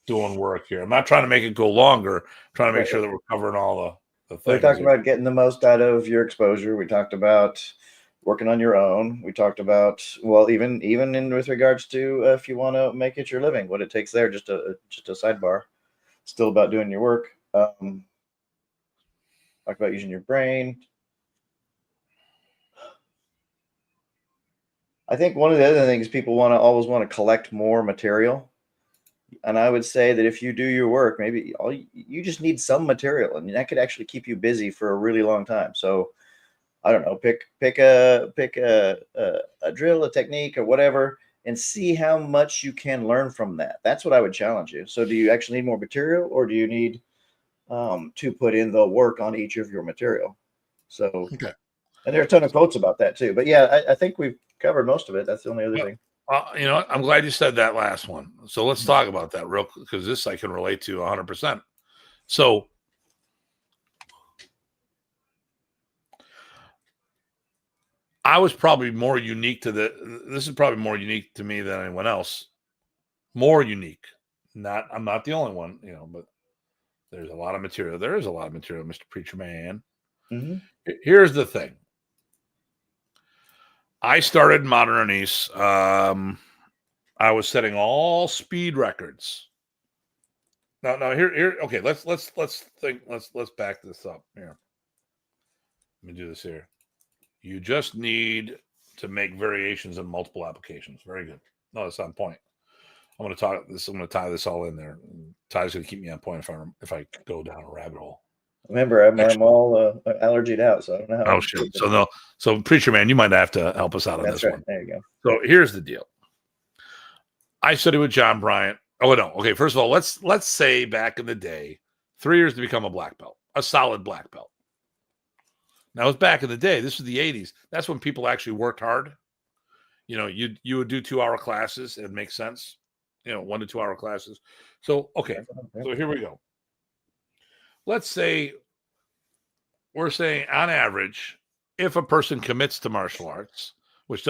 doing work here? I'm not trying to make it go longer. I'm trying to make sure that we're covering all the things. We talked about getting the most out of your exposure. We talked about working on your own. We talked about, well, even in with regards to if you want to make it your living, what it takes there. Just a sidebar. Still about doing your work. Talk about using your brain. I think one of the other things people always want to collect more material. And I would say that if you do your work, maybe you just need some material, and that could actually keep you busy for a really long time. So I don't know, pick a drill, a technique, or whatever, and see how much you can learn from that. That's what I would challenge you. So do you actually need more material, or do you need to put in the work on each of your material? So, okay. And there are a ton of quotes about that too. But yeah, I think we've covered most of it. That's the only other thing. I'm glad you said that last one. So let's talk about that real quick, because this I can relate to 100%. So I was probably more unique this is probably more unique to me than anyone else. More unique. I'm not the only one, but there's a lot of material. There is a lot of material, Mr. Preacher Man. Mm-hmm. Here's the thing. I started Modern Anise. I was setting all speed records. Now here. Okay, let's think. Let's back this up here. Let me do this here. You just need to make variations in multiple applications. Very good. No, that's on point. I'm going to tie this all in there. Ty's going to keep me on point if I go down a rabbit hole. Remember, I'm all allergied out, so I don't know how. Oh shit! So Preacher Man, you might have to help us out on this one. There you go. So here's the deal. I studied with John Bryant. Oh no. Okay, first of all, let's say back in the day, 3 years to become a black belt, a solid black belt. Now it was back in the day. This was the 80s. That's when people actually worked hard. You would do 2-hour classes. It makes sense. 1 to 2 hour classes. So okay. So here we go. Let's say we're saying on average, if a person commits to martial arts, which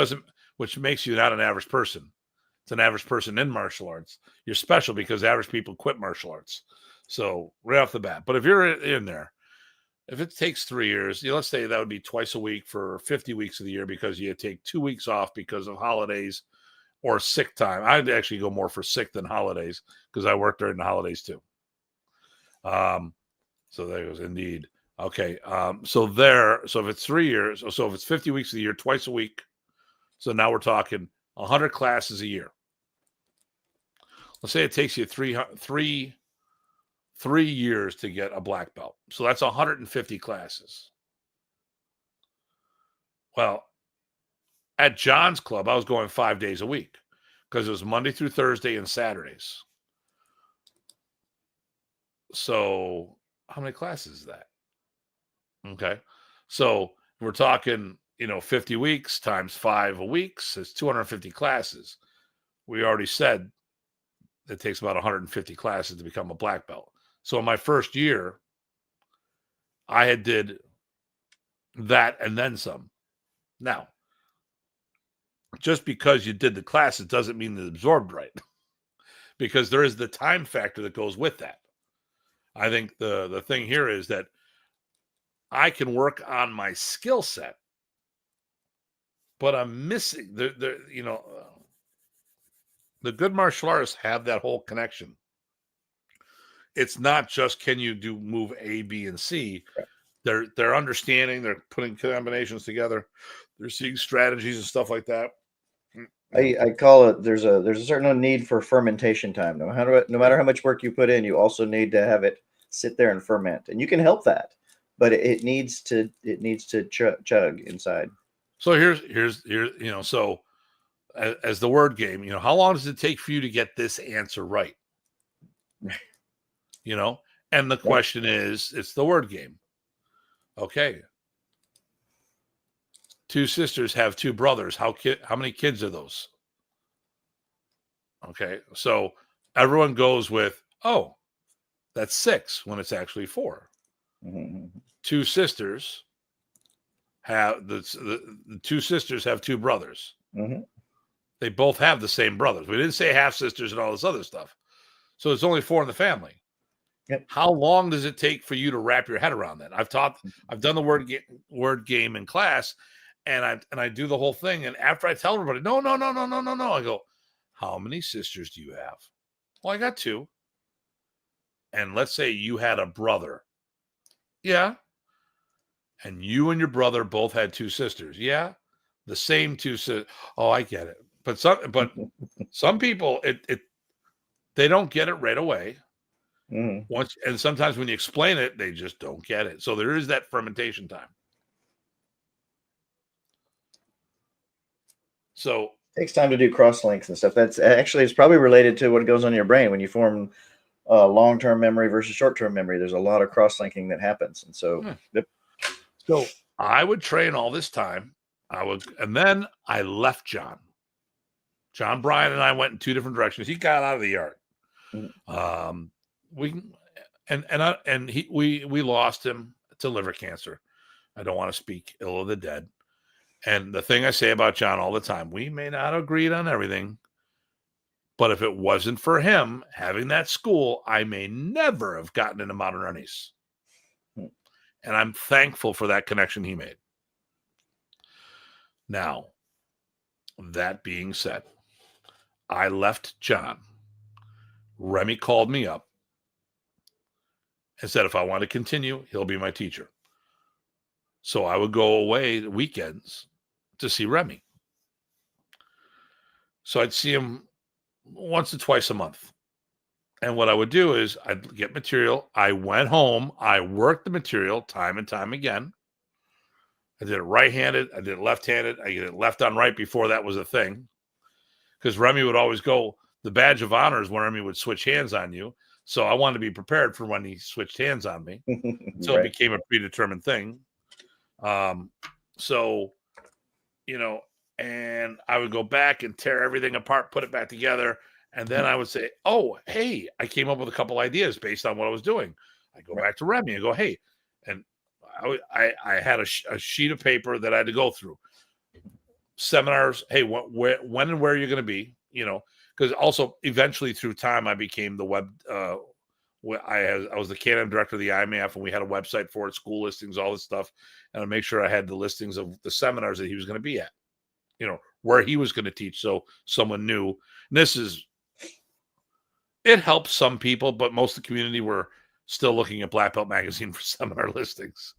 makes you not an average person, it's an average person in martial arts. You're special because average people quit martial arts. So right off the bat. But if you're in there, if it takes 3 years, let's say that would be twice a week for 50 weeks of the year, because you take 2 weeks off because of holidays or sick time. I'd actually go more for sick than holidays, because I work during the holidays too. So there goes. Indeed. Okay. So if it's 3 years, so if it's 50 weeks of the year, twice a week. So now we're talking 100 classes a year. Let's say it takes you three years to get a black belt. So that's 150 classes. Well, at John's club, I was going 5 days a week, because it was Monday through Thursday and Saturdays. So how many classes is that? Okay. So we're talking, 50 weeks times 5 a week. So it's 250 classes. We already said it takes about 150 classes to become a black belt. So in my first year, I did that and then some. Now, just because you did the classes doesn't mean it's absorbed right, because there is the time factor that goes with that. I think the thing here is that I can work on my skill set, but I'm missing the good martial artists have that whole connection. It's not just can you do move A, B, and C. They're understanding. They're putting combinations together. They're seeing strategies and stuff like that. I call it, there's a certain need for fermentation time. No matter how much work you put in, you also need to have it sit there and ferment, and you can help that, but it needs to chug inside. So here's so as the word game, how long does it take for you to get this answer right? And the question is, it's the word game. Okay. 2 sisters have 2 brothers. How many kids are those? Okay. So everyone goes with, oh, that's 6 when it's actually 4. Mm-hmm. 2 sisters have the 2 sisters have 2 brothers. Mm-hmm. They both have the same brothers. We didn't say half sisters and all this other stuff. So it's only 4 in the family. Yep. How long does it take for you to wrap your head around that? I've done the word game in class, and I do the whole thing. And after I tell everybody, no, I go, how many sisters do you have? Well, I got 2. And let's say you had a brother. Yeah. And you and your brother both had 2 sisters. Yeah. The same 2 sisters. Oh, I get it. But some people they don't get it right away. Mm-hmm. And sometimes when you explain it, they just don't get it. So there is that fermentation time. So It takes time to do cross links and stuff. That's actually, it's probably related to what goes on in your brain when you form long-term memory versus short-term memory. There's a lot of cross-linking that happens. And so, yep. So I would train all this time. And then I left John. John Bryan and I went in 2 different directions. He got out of the yard. Mm-hmm. We lost him to liver cancer. I don't want to speak ill of the dead. And the thing I say about John all the time, we may not have agreed on everything, but if it wasn't for him having that school, I may never have gotten into Modern Ernie's. And I'm thankful for that connection he made. Now, that being said, I left John. Remy called me up and said if I want to continue, he'll be my teacher. So I would go away weekends to see Remy. So I'd see him once or twice a month. And what I would do is I'd get material. I went home. I worked the material time and time again. I did it right-handed. I did it left-handed. I did it left on right before that was a thing. Because Remy would always go, the badge of honor is when Remy would switch hands on you. So I wanted to be prepared for when he switched hands on me. So Right. It became a predetermined thing. And I would go back and tear everything apart, put it back together. And then I would say, oh, hey, I came up with a couple ideas based on what I was doing. I go back to Remy and go, hey, and I had a sheet of paper that I had to go through. Seminars, hey, when and where are you going to be? Because also eventually through time I became the web. I was the Canada director of the IMAF, and we had a website for it, school listings, all this stuff, and I make sure I had the listings of the seminars that he was going to be at, where he was going to teach, so someone knew. And it helped some people, but most of the community were still looking at Black Belt Magazine for seminar listings.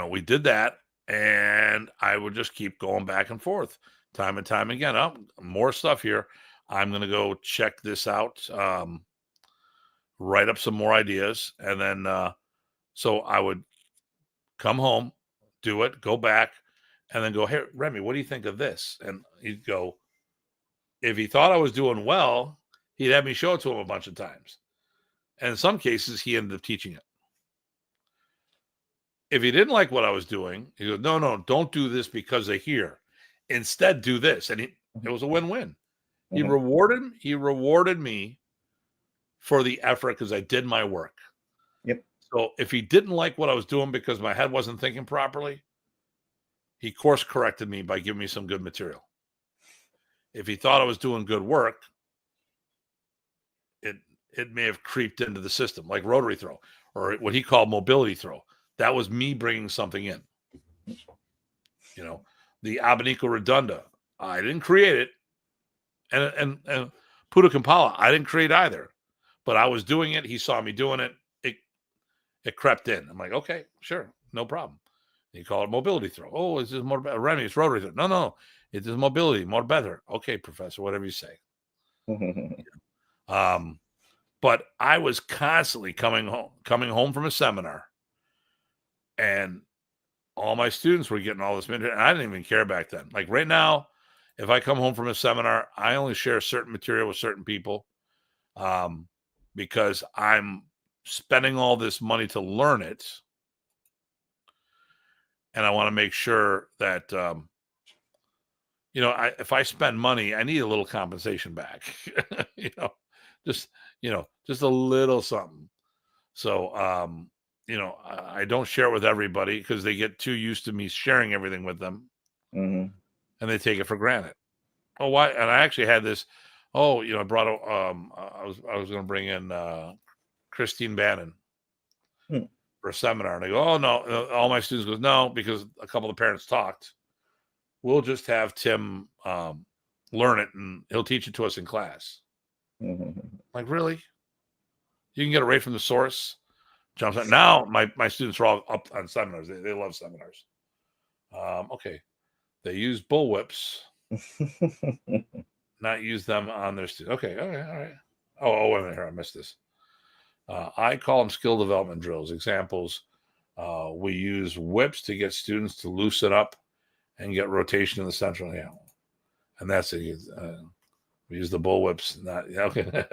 We did that, and I would just keep going back and forth time and time again. Oh, more stuff here. I'm going to go check this out, write up some more ideas. And then, so I would come home, do it, go back, and then go, hey, Remy, what do you think of this? And he'd go, if he thought I was doing well, he'd have me show it to him a bunch of times. And in some cases, he ended up teaching it. If he didn't like what I was doing, he goes, no, don't do this because of here. Instead, do this. And it was a win-win. He rewarded me for the effort because I did my work. Yep. So if he didn't like what I was doing because my head wasn't thinking properly, he course corrected me by giving me some good material. If he thought I was doing good work, it may have creeped into the system, like rotary throw or what he called mobility throw. That was me bringing something in. The Abanico Redonda, I didn't create it. And Puda Kampala, I didn't create either. But I was doing it. He saw me doing it. It crept in. I'm like, okay, sure, no problem. You call it mobility throw. Oh, is this more better? Remy, it's rotary throw. No, it is mobility, more better. Okay, professor, whatever you say. But I was constantly coming home from a seminar, and all my students were getting all this material. And I didn't even care back then. Like right now, if I come home from a seminar, I only share certain material with certain people. because I'm spending all this money to learn it. And I want to make sure that, if I spend money, I need a little compensation back, just a little something. So, I don't share it with everybody because they get too used to me sharing everything with them, Mm-hmm. and they take it for granted. Oh, why? And I actually had this. Oh, I brought. I was going to bring in Christine Bannon for a seminar, and I go, oh no, all my students goes no, because a couple of parents talked. We'll just have Tim learn it, and he'll teach it to us in class. Mm-hmm. Like, really? You can get it right from the source. Jumps out. Now my students are all up on seminars. They love seminars. Okay. They use bullwhips, not use them on their students. Okay. All right. Oh, wait a minute here. I missed this. I call them skill development drills. Examples. We use whips to get students to loosen up and get rotation in the central handle. And that's it. We use the bullwhips. Okay.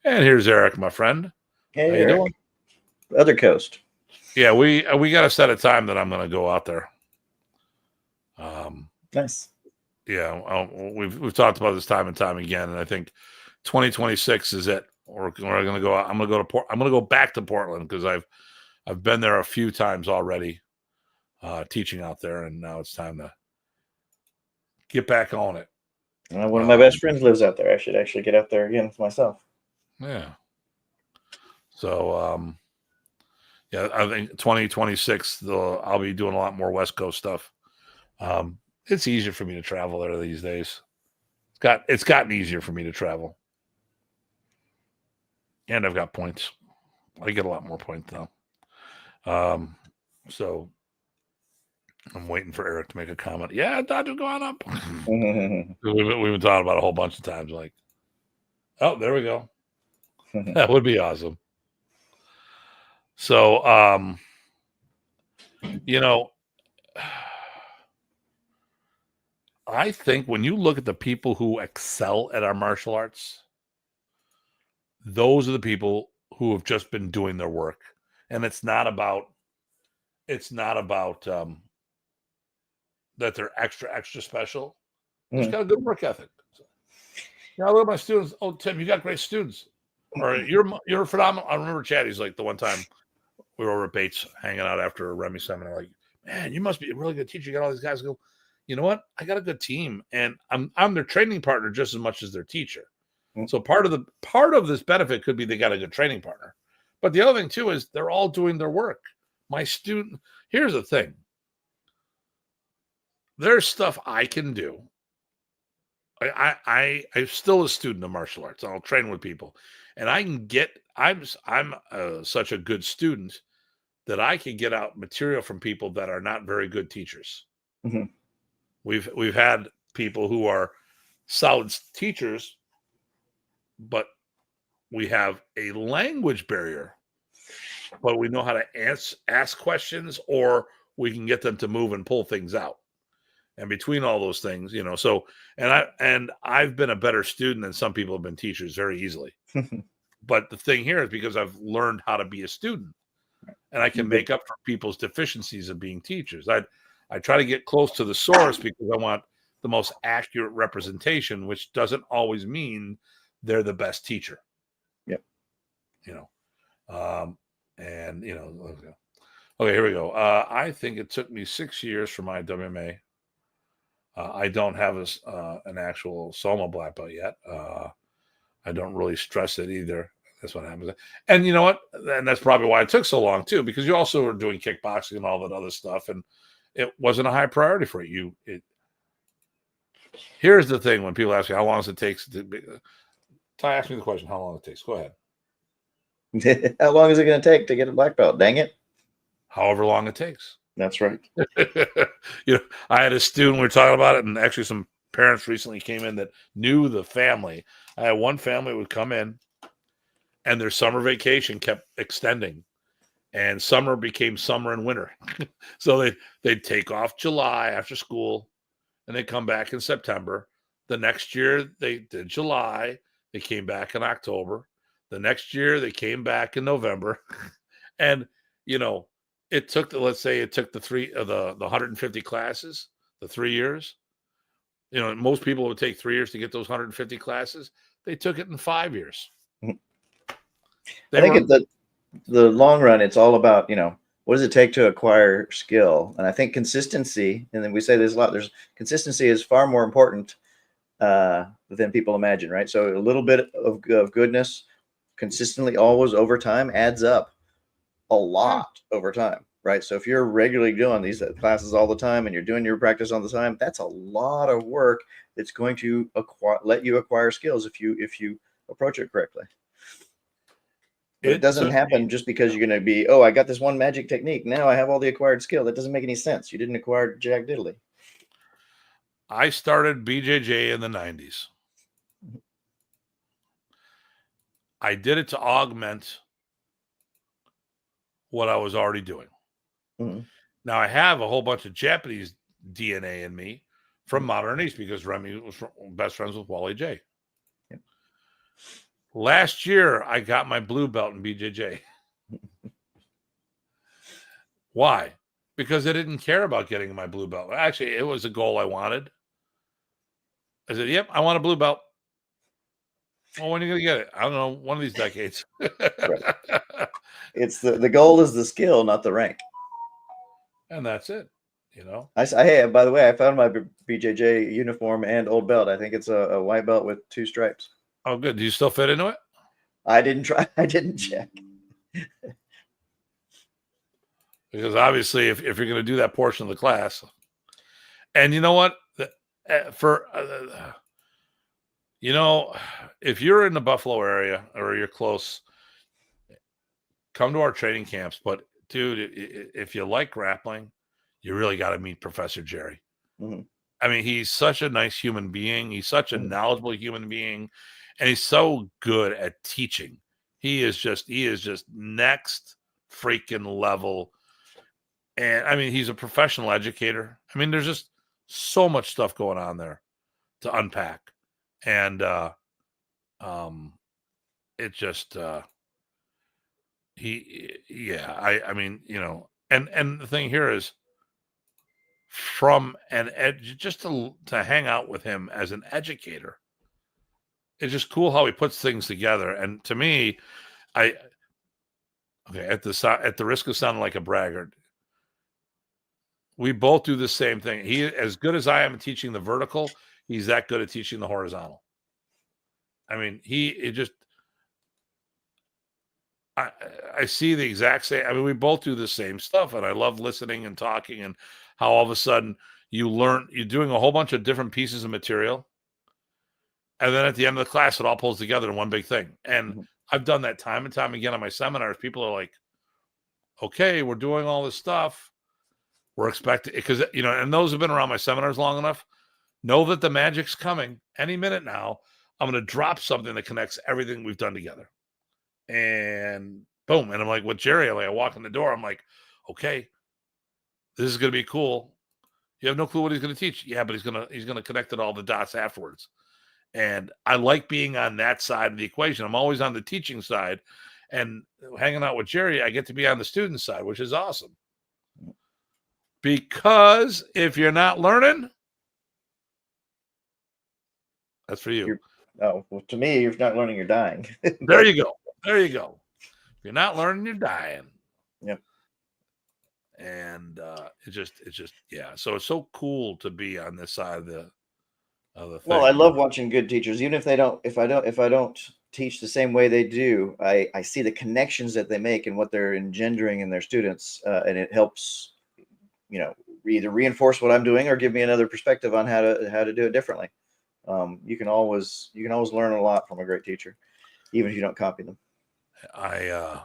And here's Eric, my friend. Hey, how you doing? Other coast. Yeah, we got to set a time that I'm going to go out there. Nice. Yeah, we've talked about this time and time again, and I think 2026 is it. We're going to go out. I'm going to go back to Portland because I've been there a few times already, teaching out there, and now it's time to get back on it. One of my best friends lives out there. I should actually get out there again myself. Yeah. So, yeah, I think 2026, I'll be doing a lot more West Coast stuff. It's easier for me to travel there these days. It's gotten easier for me to travel. And I've got points. I get a lot more points now. So I'm waiting for Eric to make a comment. Yeah, Datu going up. We've been talking about it a whole bunch of times. Like, oh, there we go. That would be awesome. So, I think when you look at the people who excel at our martial arts, those are the people who have just been doing their work. And it's not about that they're extra special. Just got a good work ethic. Now look at my students. Oh, Tim, you got great students. Or you're phenomenal. I remember Chad, he's like, the one time we were over at Bates hanging out after a Remy seminar, like, man, you must be a really good teacher. You got all these guys go, you know what? I got a good team, and I'm their training partner just as much as their teacher. So part of this benefit could be they got a good training partner. But the other thing too is they're all doing their work. My student, here's the thing. There's stuff I can do. I'm still a student of martial arts. I'll train with people, and I'm such a good student that I can get out material from people that are not very good teachers. Mm-hmm. We've had people who are solid teachers, but we have a language barrier, but we know how to ask questions, or we can get them to move and pull things out. And between all those things, so, and I've been a better student than some people have been teachers very easily. But the thing here is because I've learned how to be a student, and I can make up for people's deficiencies of being teachers. I try to get close to the source because I want the most accurate representation, which doesn't always mean they're the best teacher. Yep. Okay, here we go. I think it took me 6 years for my WMA. I don't have an actual Soma black belt yet. I don't really stress it either. That's what happens. And you know what? And that's probably why it took so long too, because you also were doing kickboxing and all that other stuff, and it wasn't a high priority for you. Here's the thing: when people ask me how long does it take, Ty, ask me the question: how long it takes? Go ahead. How long is it going to take to get a black belt? Dang it! However long it takes. That's right. I had a student, we were talking about it, and actually some parents recently came in that knew the family. I had one family would come in, and their summer vacation kept extending, and summer became summer and winter. So they'd take off July after school, and they'd come back in September. The next year they did July. They came back in October. The next year they came back in November, and it took let's say it took the 150 classes, the 3 years. Most people would take 3 years to get those 150 classes. They took it in 5 years. I think in the long run, it's all about, what does it take to acquire skill? And I think consistency, and then we say this a lot, consistency is far more important than people imagine, right? So a little bit of goodness consistently always over time adds up a lot over time, right? So if you're regularly doing these classes all the time and you're doing your practice all the time, that's a lot of work that's going to let you acquire skills if you approach it correctly. But it doesn't happen just because you're going to be, I got this one magic technique. Now I have all the acquired skill. That doesn't make any sense. You didn't acquire jack diddly. I started BJJ in the 90s. I did it to augment what I was already doing. Mm-hmm. Now I have a whole bunch of Japanese DNA in me from Modern East because Remy was best friends with Wally J. Yep. Last year, I got my blue belt in BJJ. Why? Because I didn't care about getting my blue belt. Actually, it was a goal I wanted. I said, yep, I want a blue belt. Well, when are you going to get it? I don't know. One of these decades. Right. It's the goal is the skill, not the rank. And that's it. Hey, by the way, I found my BJJ uniform and old belt. I think it's a white belt with 2 stripes. Oh, good. Do you still fit into it? I didn't try. I didn't check. Because obviously, if you're going to do that portion of the class, and you know what, if you're in the Buffalo area or you're close, come to our training camps. But dude, if you like grappling, you really got to meet Professor Jerry. Mm-hmm. I mean, he's such a nice human being. He's such a knowledgeable human being, and he's so good at teaching. He is just next freaking level. And I mean, he's a professional educator. I mean, there's just so much stuff going on there to unpack. And it just I mean, and the thing here is from an just to hang out with him as an educator. It's just cool how he puts things together. And to me, at the risk of sounding like a braggart, we both do the same thing. He, as good as I am at teaching the vertical, he's that good at teaching the horizontal. I mean, I see the exact same. I mean, we both do the same stuff, and I love listening and talking, and how all of a sudden you're doing a whole bunch of different pieces of material, and then at the end of the class, it all pulls together in one big thing. And I've done that time and time again on my seminars. People are like, "Okay, we're doing all this stuff. We're expecting," because and those who've been around my seminars long enough know that the magic's coming any minute now. I'm going to drop something that connects everything we've done together. And boom. And I'm like, with Jerry, I walk in the door. I'm like, okay, this is going to be cool. You have no clue what he's going to teach. Yeah, but he's going to connect it all the dots afterwards. And I like being on that side of the equation. I'm always on the teaching side, and hanging out with Jerry, I get to be on the student side, which is awesome. Because if you're not learning, that's for you. Well, to me, if you're not learning, you're dying. There you go. If you're not learning, you're dying. Yep. And it's just yeah. So it's so cool to be on this side of the thing. Well, I love watching good teachers, even if I don't teach the same way they do. I see the connections that they make and what they're engendering in their students, and it helps, either reinforce what I'm doing or give me another perspective on how to do it differently. You can always learn a lot from a great teacher, even if you don't copy them. I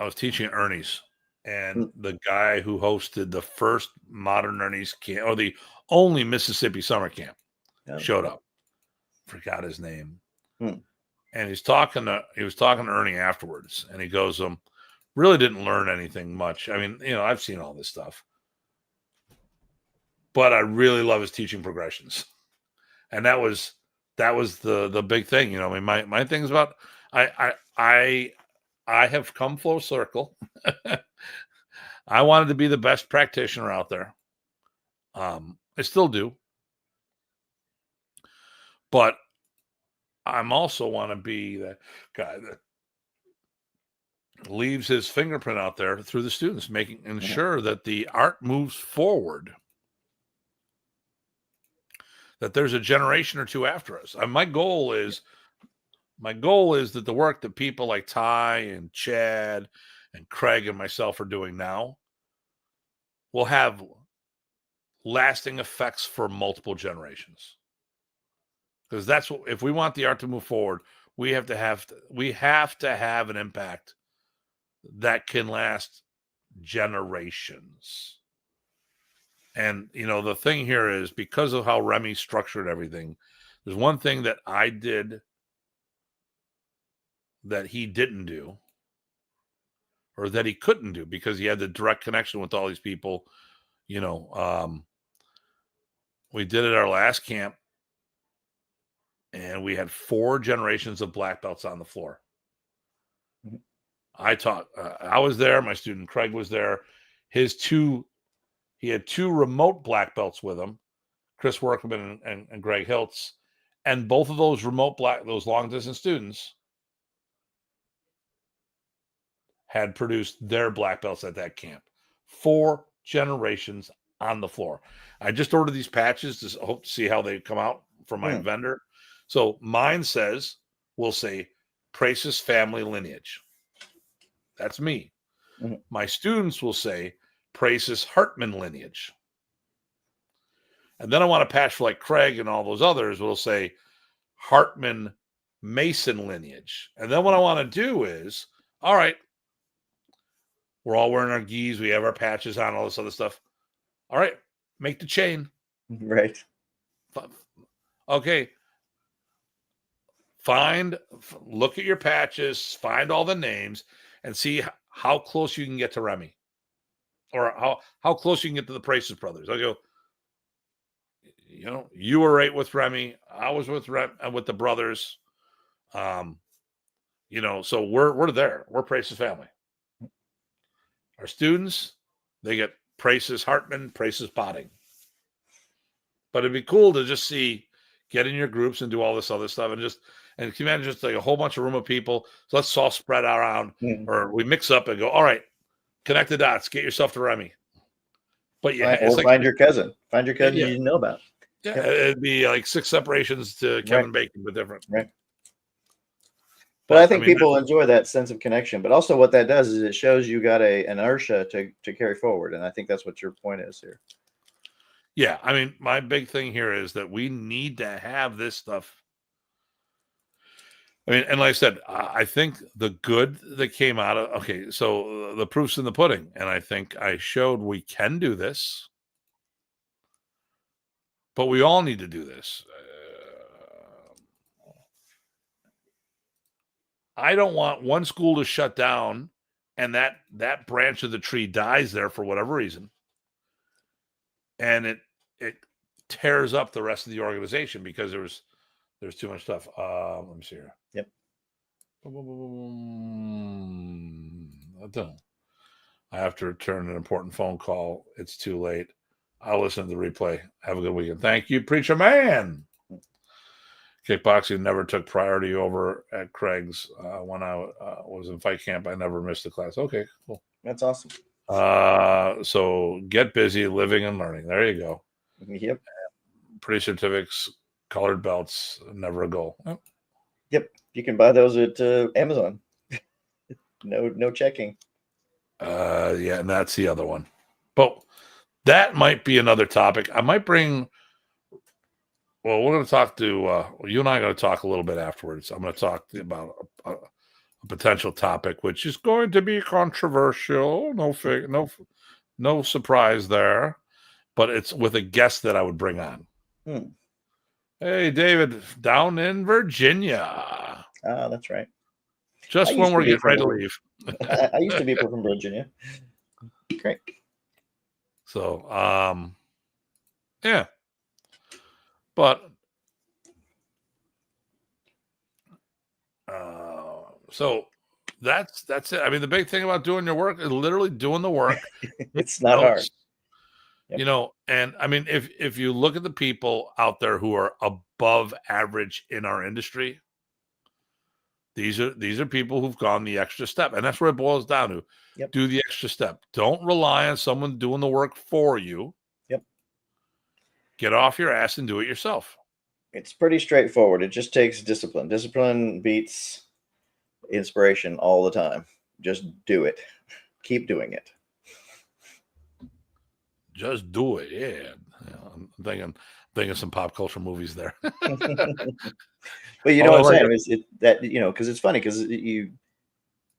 was teaching at Ernie's, and the guy who hosted the first modern Ernie's camp, or the only Mississippi summer camp, showed up. Forgot his name. And he was talking to Ernie afterwards, and he goes, really didn't learn anything much. I mean, I've seen all this stuff, but I really love his teaching progressions. And that was that was the big thing. I mean, my thing's about I have come full circle. I wanted to be the best practitioner out there. I still do, but I'm also want to be that guy that leaves his fingerprint out there through the students, ensure that the art moves forward, that there's a generation or two after us. My goal is that the work that people like Ty and Chad and Craig and myself are doing now will have lasting effects for multiple generations. Because that's what, if we want the art to move forward, we have to have an impact that can last generations. And the thing here is, because of how Remy structured everything, there's one thing that I did that he didn't do, or that he couldn't do, because he had the direct connection with all these people. We did at our last camp, and we had 4 generations of black belts on the floor. I taught. I was there. My student Craig was there. He had 2 remote black belts with him, Chris Workman and Greg Hiltz, and both of those those long distance students had produced their black belts at that camp. 4 generations on the floor. I just ordered these patches to hope to see how they come out from my vendor. So mine will say Prace's family lineage. That's me. Mm-hmm. My students will say Prace's Hartman lineage. And then I want a patch for like Craig and all those others will say Hartman Mason lineage. And then what I want to do is, all right, we're all wearing our gis, we have our patches on, all this other stuff. All right, make the chain. Right. Okay. Look at your patches, find all the names, and see how close you can get to Remy, or how close you can get to the Praces brothers. I go, you were right with Remy, I was with the brothers. So we're there. We're Praces family. Our students, they get Praces Hartman, Praces Potting. But it'd be cool to just get in your groups and do all this other stuff, and can you imagine just like a whole bunch of room of people? So let's all spread around, or we mix up and go, all right, connect the dots, get yourself to Remy. But find your cousin. Find your cousin you didn't know about. Yeah, it'd be like 6 separations to Kevin Bacon, but different. Right. But I think people enjoy that sense of connection. But also what that does is it shows you got an inertia to carry forward. And I think that's what your point is here. Yeah. I mean, my big thing here is that we need to have this stuff. I mean, and like I said, I think the good that came out of, so the proof's in the pudding. And I think I showed we can do this. But we all need to do this. I don't want one school to shut down and that branch of the tree dies there for whatever reason, and it tears up the rest of the organization because there's too much stuff. Let me see here. Yep. I have to return an important phone call. It's too late. I'll listen to the replay. Have a good weekend. Thank you, Preacher Man. Kickboxing never took priority over at Craig's. When I was in fight camp, I never missed a class. Okay, cool. That's awesome. So get busy, living and learning. There you go. Yep. Pretty certificates, colored belts, never a goal. Yep. You can buy those at Amazon. No checking. Yeah, and that's the other one. But that might be another topic. I might bring. Well, we're going to talk to you and I are going to talk a little bit afterwards. I'm going to talk about a potential topic, which is going to be controversial. No surprise there, but it's with a guest that I would bring on. Hey, David, down in Virginia. That's right. Just when we're getting ready to leave. I used to be from Virginia. Great. So, yeah. But So that's it. I mean, the big thing about doing your work is literally doing the work. It's not hard. Yep. You know, and I mean, if you look at the people out there who are above average in our industry, these are people who've gone the extra step, and that's where it boils down to. Yep. Do the extra step. Don't rely on someone doing the work for you. Yep. Get off your ass and do it yourself. It's pretty straightforward. It just takes discipline. Discipline beats inspiration all the time. Just do it. Keep doing it. Just do it. Yeah. I'm thinking some pop culture movies there. But you know what I'm saying? Because it's funny because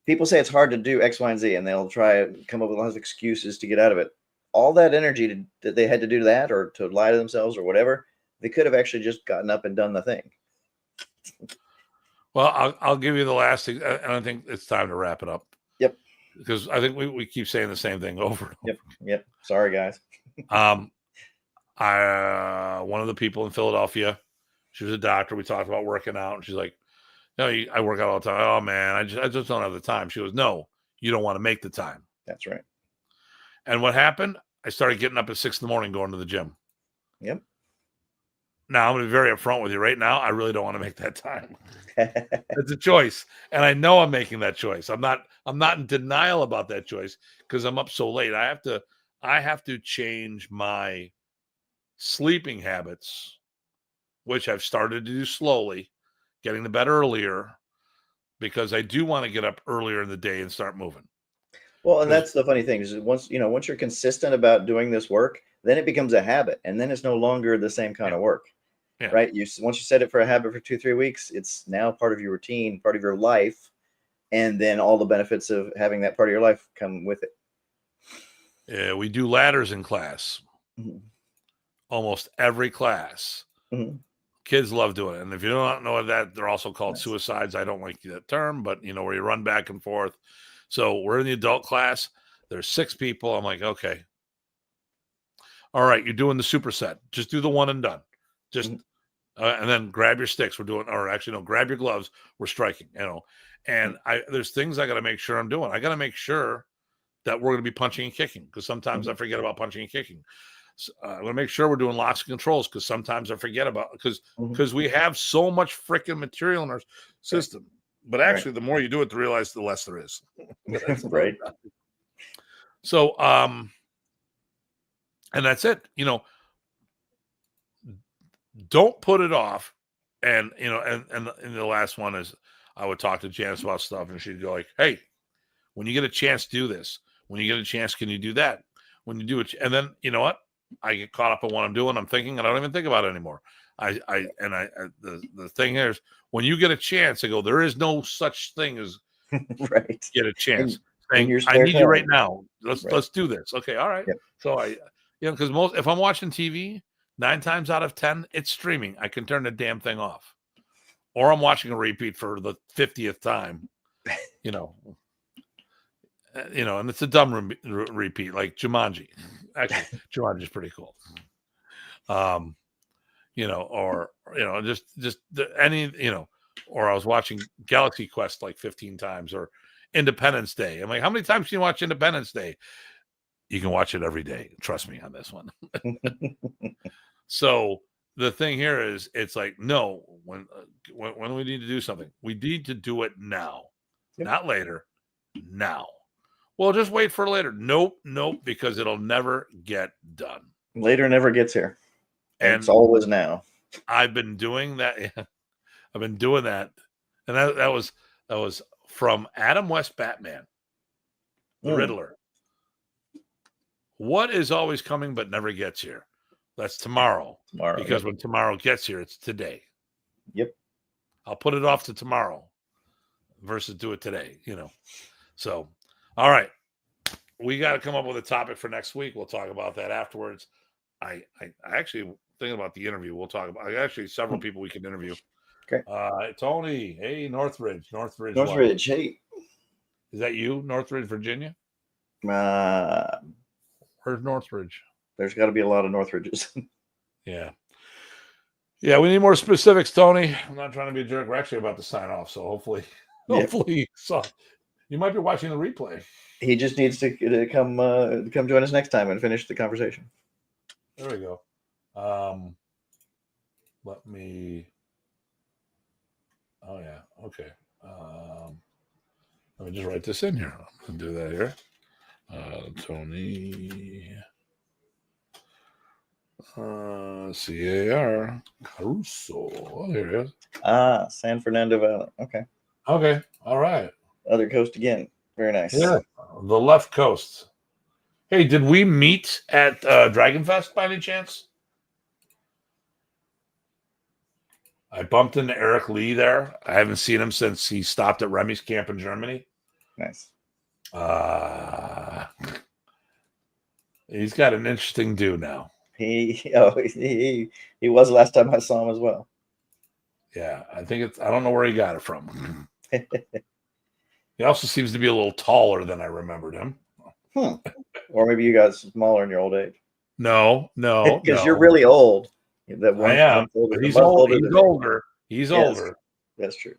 people say it's hard to do X, Y, and Z, and they'll try and come up with a lot of excuses to get out of it. All that energy that they had to do that, or to lie to themselves, or whatever, they could have actually just gotten up and done the thing. Well, I'll give you the last thing, and I think it's time to wrap it up. Yep. Because I think we keep saying the same thing over and over. Yep. Sorry, guys. One of the people in Philadelphia, she was a doctor. We talked about working out, and she's like, "No, I work out all the time." Oh man, I just don't have the time. She goes, "No, you don't want to make the time." That's right. And what happened? I started getting up at 6 a.m, going to the gym. Yep. Now I'm going to be very upfront with you right now. I really don't want to make that time. It's a choice, and I know I'm making that choice. I'm not in denial about that choice because I'm up so late. I have to change my sleeping habits, which I've started to do slowly, getting to bed earlier, because I do want to get up earlier in the day and start moving. Well, and that's the funny thing is once you're consistent about doing this work, then it becomes a habit, and then it's no longer the same kind of work. Yeah. Right? Once you set it for a habit for 2-3 weeks, it's now part of your routine, part of your life, and then all the benefits of having that part of your life come with it. Yeah, we do ladders in class. Mm-hmm. Almost every class. Mm-hmm. Kids love doing it. And if you don't know that, they're also called suicides. I don't like that term, but where you run back and forth. So we're in the adult class. There's 6 people. I'm like, okay. All right, you're doing the superset. Just do the one and done. Just and then grab your sticks. We're doing, or actually, no, grab your gloves. We're striking. And there's things I got to make sure I'm doing. I got to make sure that we're going to be punching and kicking, because sometimes I forget about punching and kicking. So, I'm going to make sure we're doing locks and controls, because sometimes I forget about, because we have so much freaking material in our system. But actually, the more you do it, to realize the less there is. Right. So, and that's it. Don't put it off. And and the last one is, I would talk to Janice about stuff, and she'd go like, "Hey, when you get a chance, do this. When you get a chance, can you do that? When you do it," and then you know what? I get caught up in what I'm doing. I'm thinking, and I don't even think about it anymore. The thing is, when you get a chance, I go, there is no such thing as right. Get a chance. I need you right now. Let's do this. Okay, all right. Yep. So because if I'm watching TV, 9 times out of 10, it's streaming. I can turn the damn thing off, or I'm watching a repeat for the 50th time. And it's a dumb repeat, like Jumanji. Actually, Jumanji is pretty cool. Just any, or I was watching Galaxy Quest like 15 times, or Independence Day. I'm like, how many times can you watch Independence Day? You can watch it every day. Trust me on this one. So the thing here is, it's like, no, when we need to do something, we need to do it now, not later. Now. Well, just wait for later. Nope, because it'll never get done. Later never gets here. And it's always now. I've been doing that. I've been doing that. And that was from Adam West Batman, the Riddler. What is always coming but never gets here? That's tomorrow. Because when tomorrow gets here, it's today. Yep. I'll put it off to tomorrow versus do it today, So, all right. We got to come up with a topic for next week. We'll talk about that afterwards. I actually thinking about the interview. We'll talk about several people we can interview. Okay. Tony, hey, Northridge. Hey. Is that you, Northridge, Virginia? Where's Northridge? There's got to be a lot of Northridges. Yeah. Yeah, we need more specifics, Tony. I'm not trying to be a jerk. We're actually about to sign off, so hopefully, Yep. so you might be watching the replay. He just needs to come join us next time and finish the conversation. There we go. Let me. Oh yeah. Okay. Let me just write this in here. I'm gonna do that here. Tony CAR Caruso. Oh, here it is. San Fernando Valley. Okay. Okay. All right. Other coast again. Very nice. Yeah. The left coast. Hey, did we meet at Dragonfest by any chance? I bumped into Eric Lee there. I haven't seen him since he stopped at Remy's camp in Germany. Nice. He's got an interesting do now. He was the last time I saw him as well. Yeah, I don't know where he got it from. He also seems to be a little taller than I remembered him. Or maybe you got smaller in your old age. No. Because you're really old. That one, I am. He's older. He's older. That's true.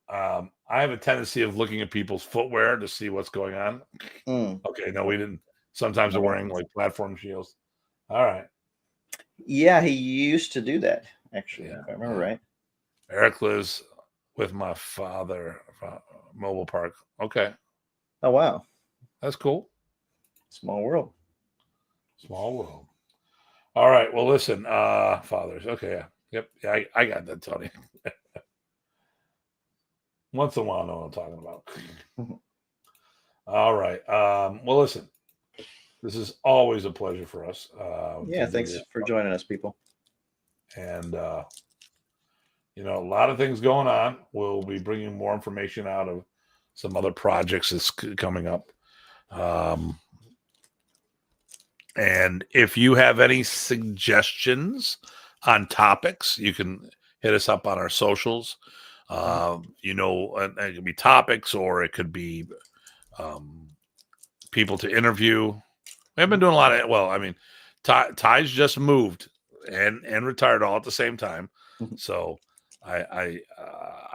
I have a tendency of looking at people's footwear to see what's going on. Okay, no, we didn't. Sometimes they're wearing like platform shields. All right. Yeah, he used to do that, actually, if I remember right. Eric lives with my father, Mobile Park. Okay. Oh, wow. That's cool. Small world. Small world. All right. Well, listen, fathers. Okay. Yeah. Yep. Yeah, I got that, Tony. Once in a while, I know what I'm talking about. All right. Well, listen, this is always a pleasure for us. Thanks for joining us, people. And, a lot of things going on. We'll be bringing more information out of some other projects that's coming up. And if you have any suggestions on topics, you can hit us up on our socials. It could be topics or it could be people to interview. We have been doing a lot of, Ty's just moved and retired all at the same time. So I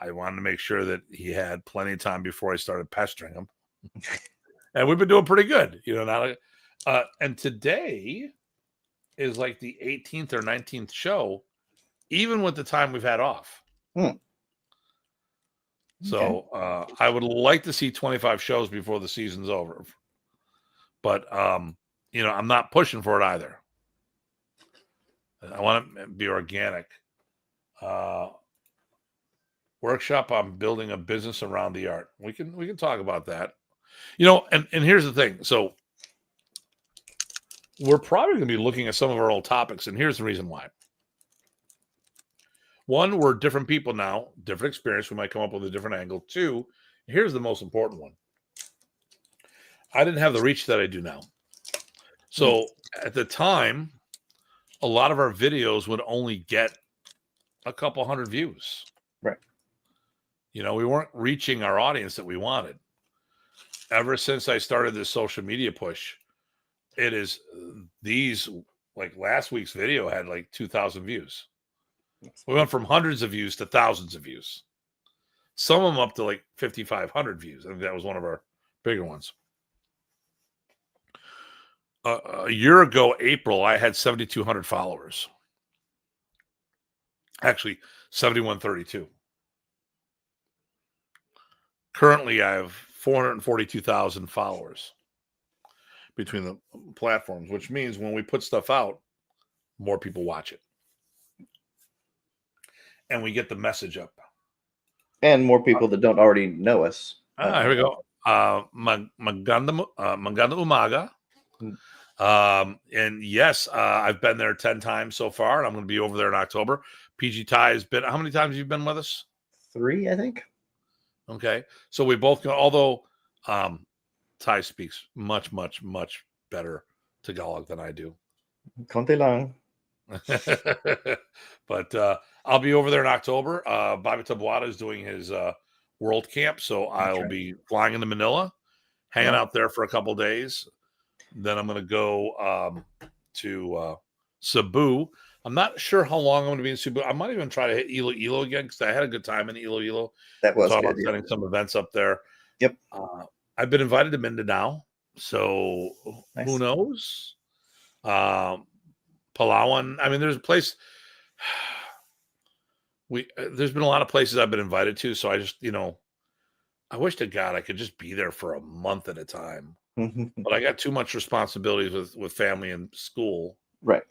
wanted to make sure that he had plenty of time before I started pestering him. And we've been doing pretty good, and today is like the 18th or 19th show, even with the time we've had off. So I would like to see 25 shows before the season's over. But, I'm not pushing for it either. I want to be organic. Workshop on building a business around the art. We can talk about that. And here's the thing. So we're probably going to be looking at some of our old topics, and here's the reason why. One, we're different people now, different experience. We might come up with a different angle. Two, here's the most important one. I didn't have the reach that I do now. So at the time, a lot of our videos would only get a couple hundred views. Right. We weren't reaching our audience that we wanted. Ever since I started this social media push, it is like last week's video had like 2,000 views. We went from hundreds of views to thousands of views. Some of them up to like 5,500 views. I think that was one of our bigger ones. A year ago, April, I had 7,200 followers. Actually, 7,132. Currently, I have 442,000 followers between the platforms, which means when we put stuff out, more people watch it. And we get the message up. And more people that don't already know us. Here we go. Maganda Umaga. And yes, I've been there 10 times so far, and I'm going to be over there in October. PG Ty has been, how many times have you been with us? 3, I think. Okay. So we both go, although Ty speaks much, much, much better Tagalog than I do. Konti lang. But I'll be over there in October. Bobby Tabuada is doing his world camp, so I'll be flying into Manila, hanging out there for a couple days. Then I'm going to go to Cebu. I'm not sure how long I'm going to be in Cebu. I might even try to hit Iloilo again because I had a good time in Iloilo. That We're was talking good. about setting some events up there. Yep. I've been invited to Mindanao, so Nice. who knows? Palawan. I mean, there's a place. There's been a lot of places I've been invited to, so I just, I wish to God I could just be there for a month at a time. But I got too much responsibilities with family and school. Right.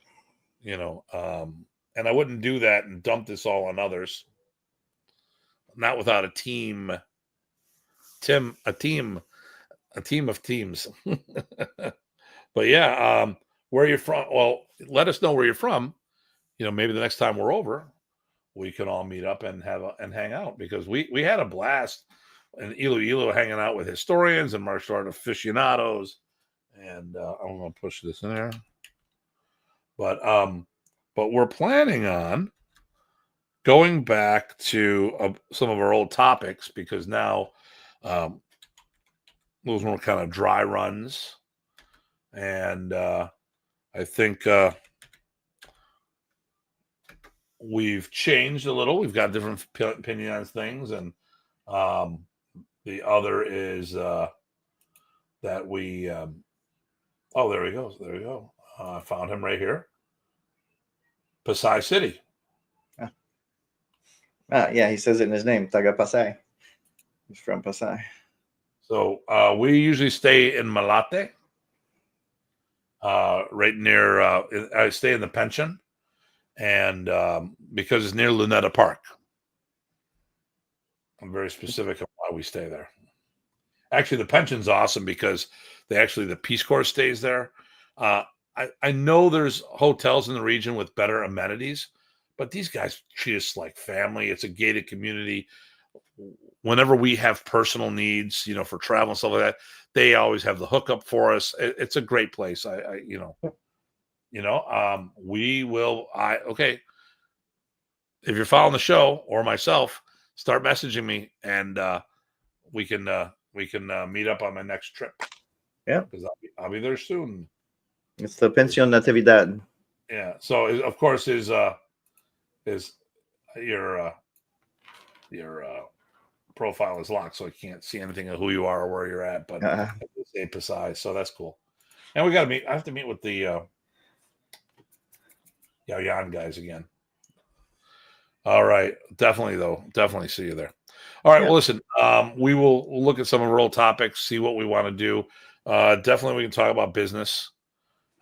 And I wouldn't do that and dump this all on others. Not without a team. A team of teams. But yeah, where you're from? Well, let us know where you're from. Maybe the next time we're over, we can all meet up and hang out, because we had a blast in Iloilo hanging out with historians and martial art aficionados. And I'm going to push this in there. But we're planning on going back to some of our old topics, because now those were kind of dry runs. And I think we've changed a little. We've got different opinion on things. And the other is that we... oh, there he goes. There we go. I found him right here. Pasay City. Yeah, he says it in his name, Taga Pasay. He's from Pasay. So we usually stay in Malate, right near, I stay in the pension, and because it's near Luneta Park. I'm very specific on why we stay there. Actually, the pension's awesome because the Peace Corps stays there. I know there's hotels in the region with better amenities, but these guys treat us like family. It's a gated community. Whenever we have personal needs, for travel and stuff like that, they always have the hookup for us. It's a great place. We will. Okay. If you're following the show or myself, start messaging me, and we can meet up on my next trip. Yeah, because I'll be there soon. It's the Pension Natividad. Yeah. So of course is your profile is locked, so I can't see anything of who you are or where you're at. But it's a Pasay, so that's cool. And we got to meet. I have to meet with the Yan guys again. All right, definitely see you there. All right, well, listen, we'll look at some of our old topics, see what we want to do. Definitely, we can talk about business.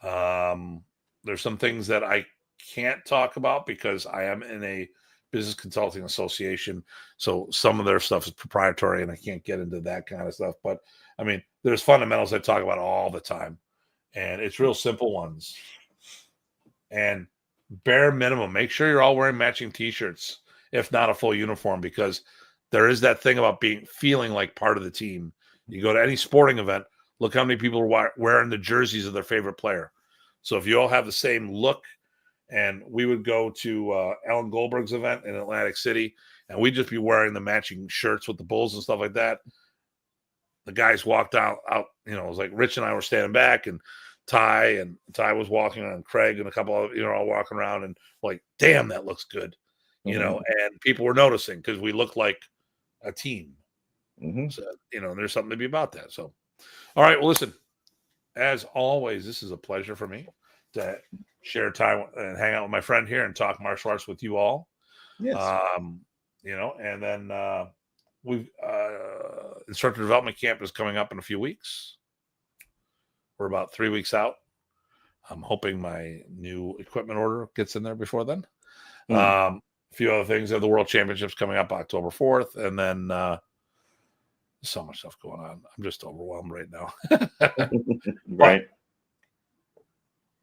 There's some things that I can't talk about because I am in a business consulting association, so some of their stuff is proprietary, and I can't get into that kind of stuff. But I mean, there's fundamentals I talk about all the time, and it's real simple ones. And bare minimum, make sure you're all wearing matching T-shirts, if not a full uniform, because there is that thing about feeling like part of the team. You go to any sporting event, look how many people are wearing the jerseys of their favorite player. So if you all have the same look, and we would go to Alan Goldberg's event in Atlantic City, and we'd just be wearing the matching shirts with the Bulls and stuff like that. The guys walked out, it was like Rich and I were standing back, and Ty was walking around, Craig and a couple of, all walking around, and like, damn, that looks good, and people were noticing because we look like a team. So, there's something to be about that. So, all right, well, listen, as always, this is a pleasure for me to share time and hang out with my friend here and talk martial arts with you all. Yes. And then we've instructor development camp is coming up in a few weeks. We're about 3 weeks out. I'm hoping my new equipment order gets in there before then. A few other things. The World Championships coming up October 4th. And then so much stuff going on. I'm just overwhelmed right now. Right.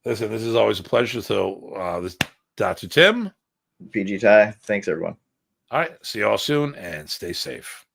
Listen, this is always a pleasure. So this Datu Tim. PG Ty. Thanks, everyone. All right. See you all soon, and stay safe.